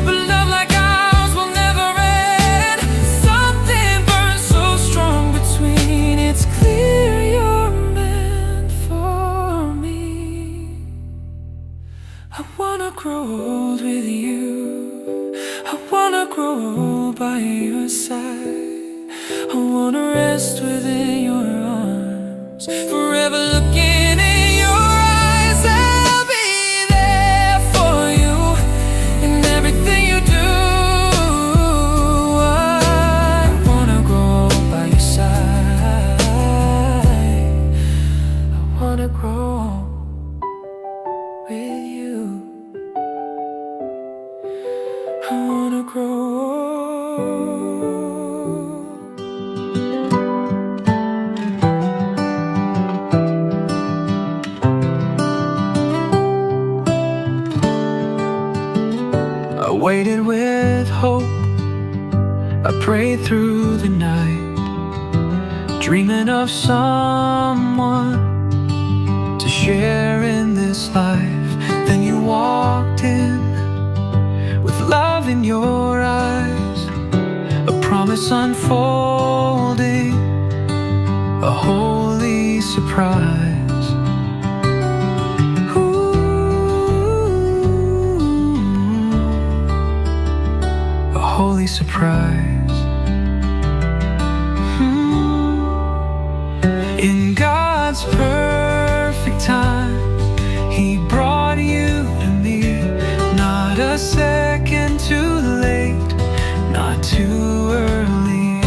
but love like ours will never end. Something burns so strong between. It's clear you're meant for me. I wanna grow old with you. I wanna grow old by your side. I wanna rest within your arms, forever looking in your eyes. I'll be there for you in everything you do. I wanna grow old by your side. I wanna grow old with you. I wanna grow old. I waited with hope. I prayed through the night, dreaming of someone to share in this life. Then you walked in with love in your eyes, a promise unfolding, a holy surprise. Ooh, a holy surprise. In God's perfect time, He brought you to me. Not a second too late, not too early.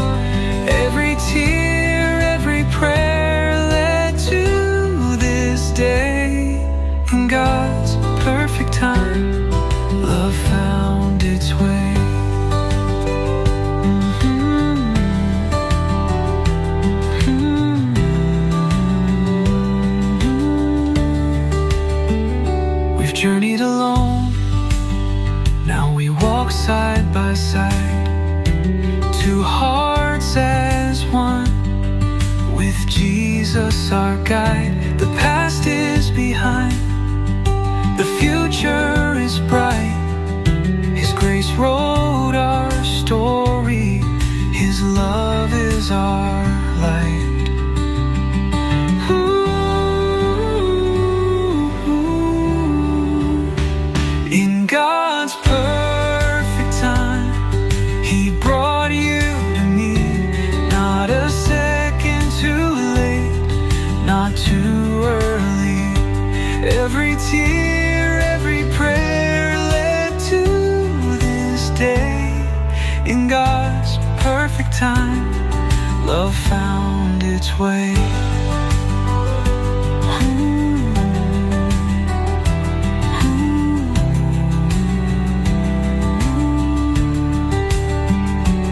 Every tear, every prayer led to this day. In God's perfect time, love found its way. We've journeyed alone, now we walk side by side. Two hearts as one, with Jesus our guide. The past is behind, the future is bright. His grace wrote our story, His love is our light. In God's perfect time, He brought you to me. Not a second too late, not too early. Every tear, every prayer led to this day. In God's perfect time, love found its way.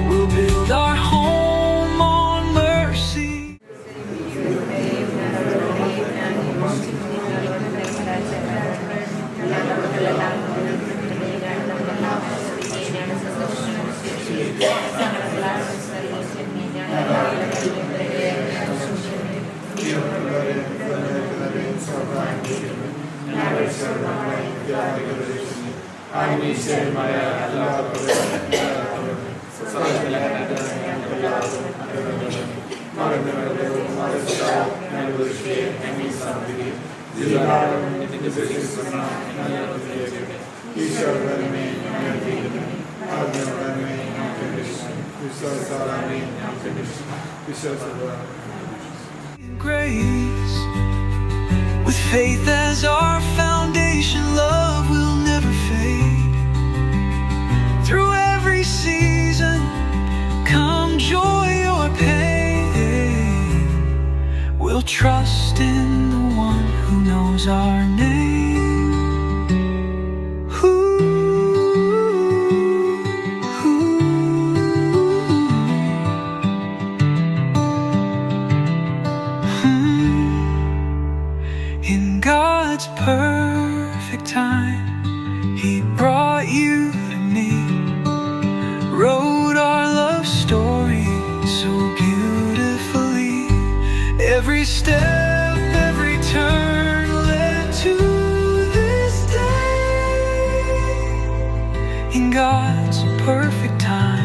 We'll build our home on mercy. Grace, with faith as our foundation, love will never fade. Through every season, come joy or pain, we'll trust in the one who knows our name. In God's perfect time, He brought you and me, wrote our love story so beautifully. Every step, every turn led to this day. In God's perfect time,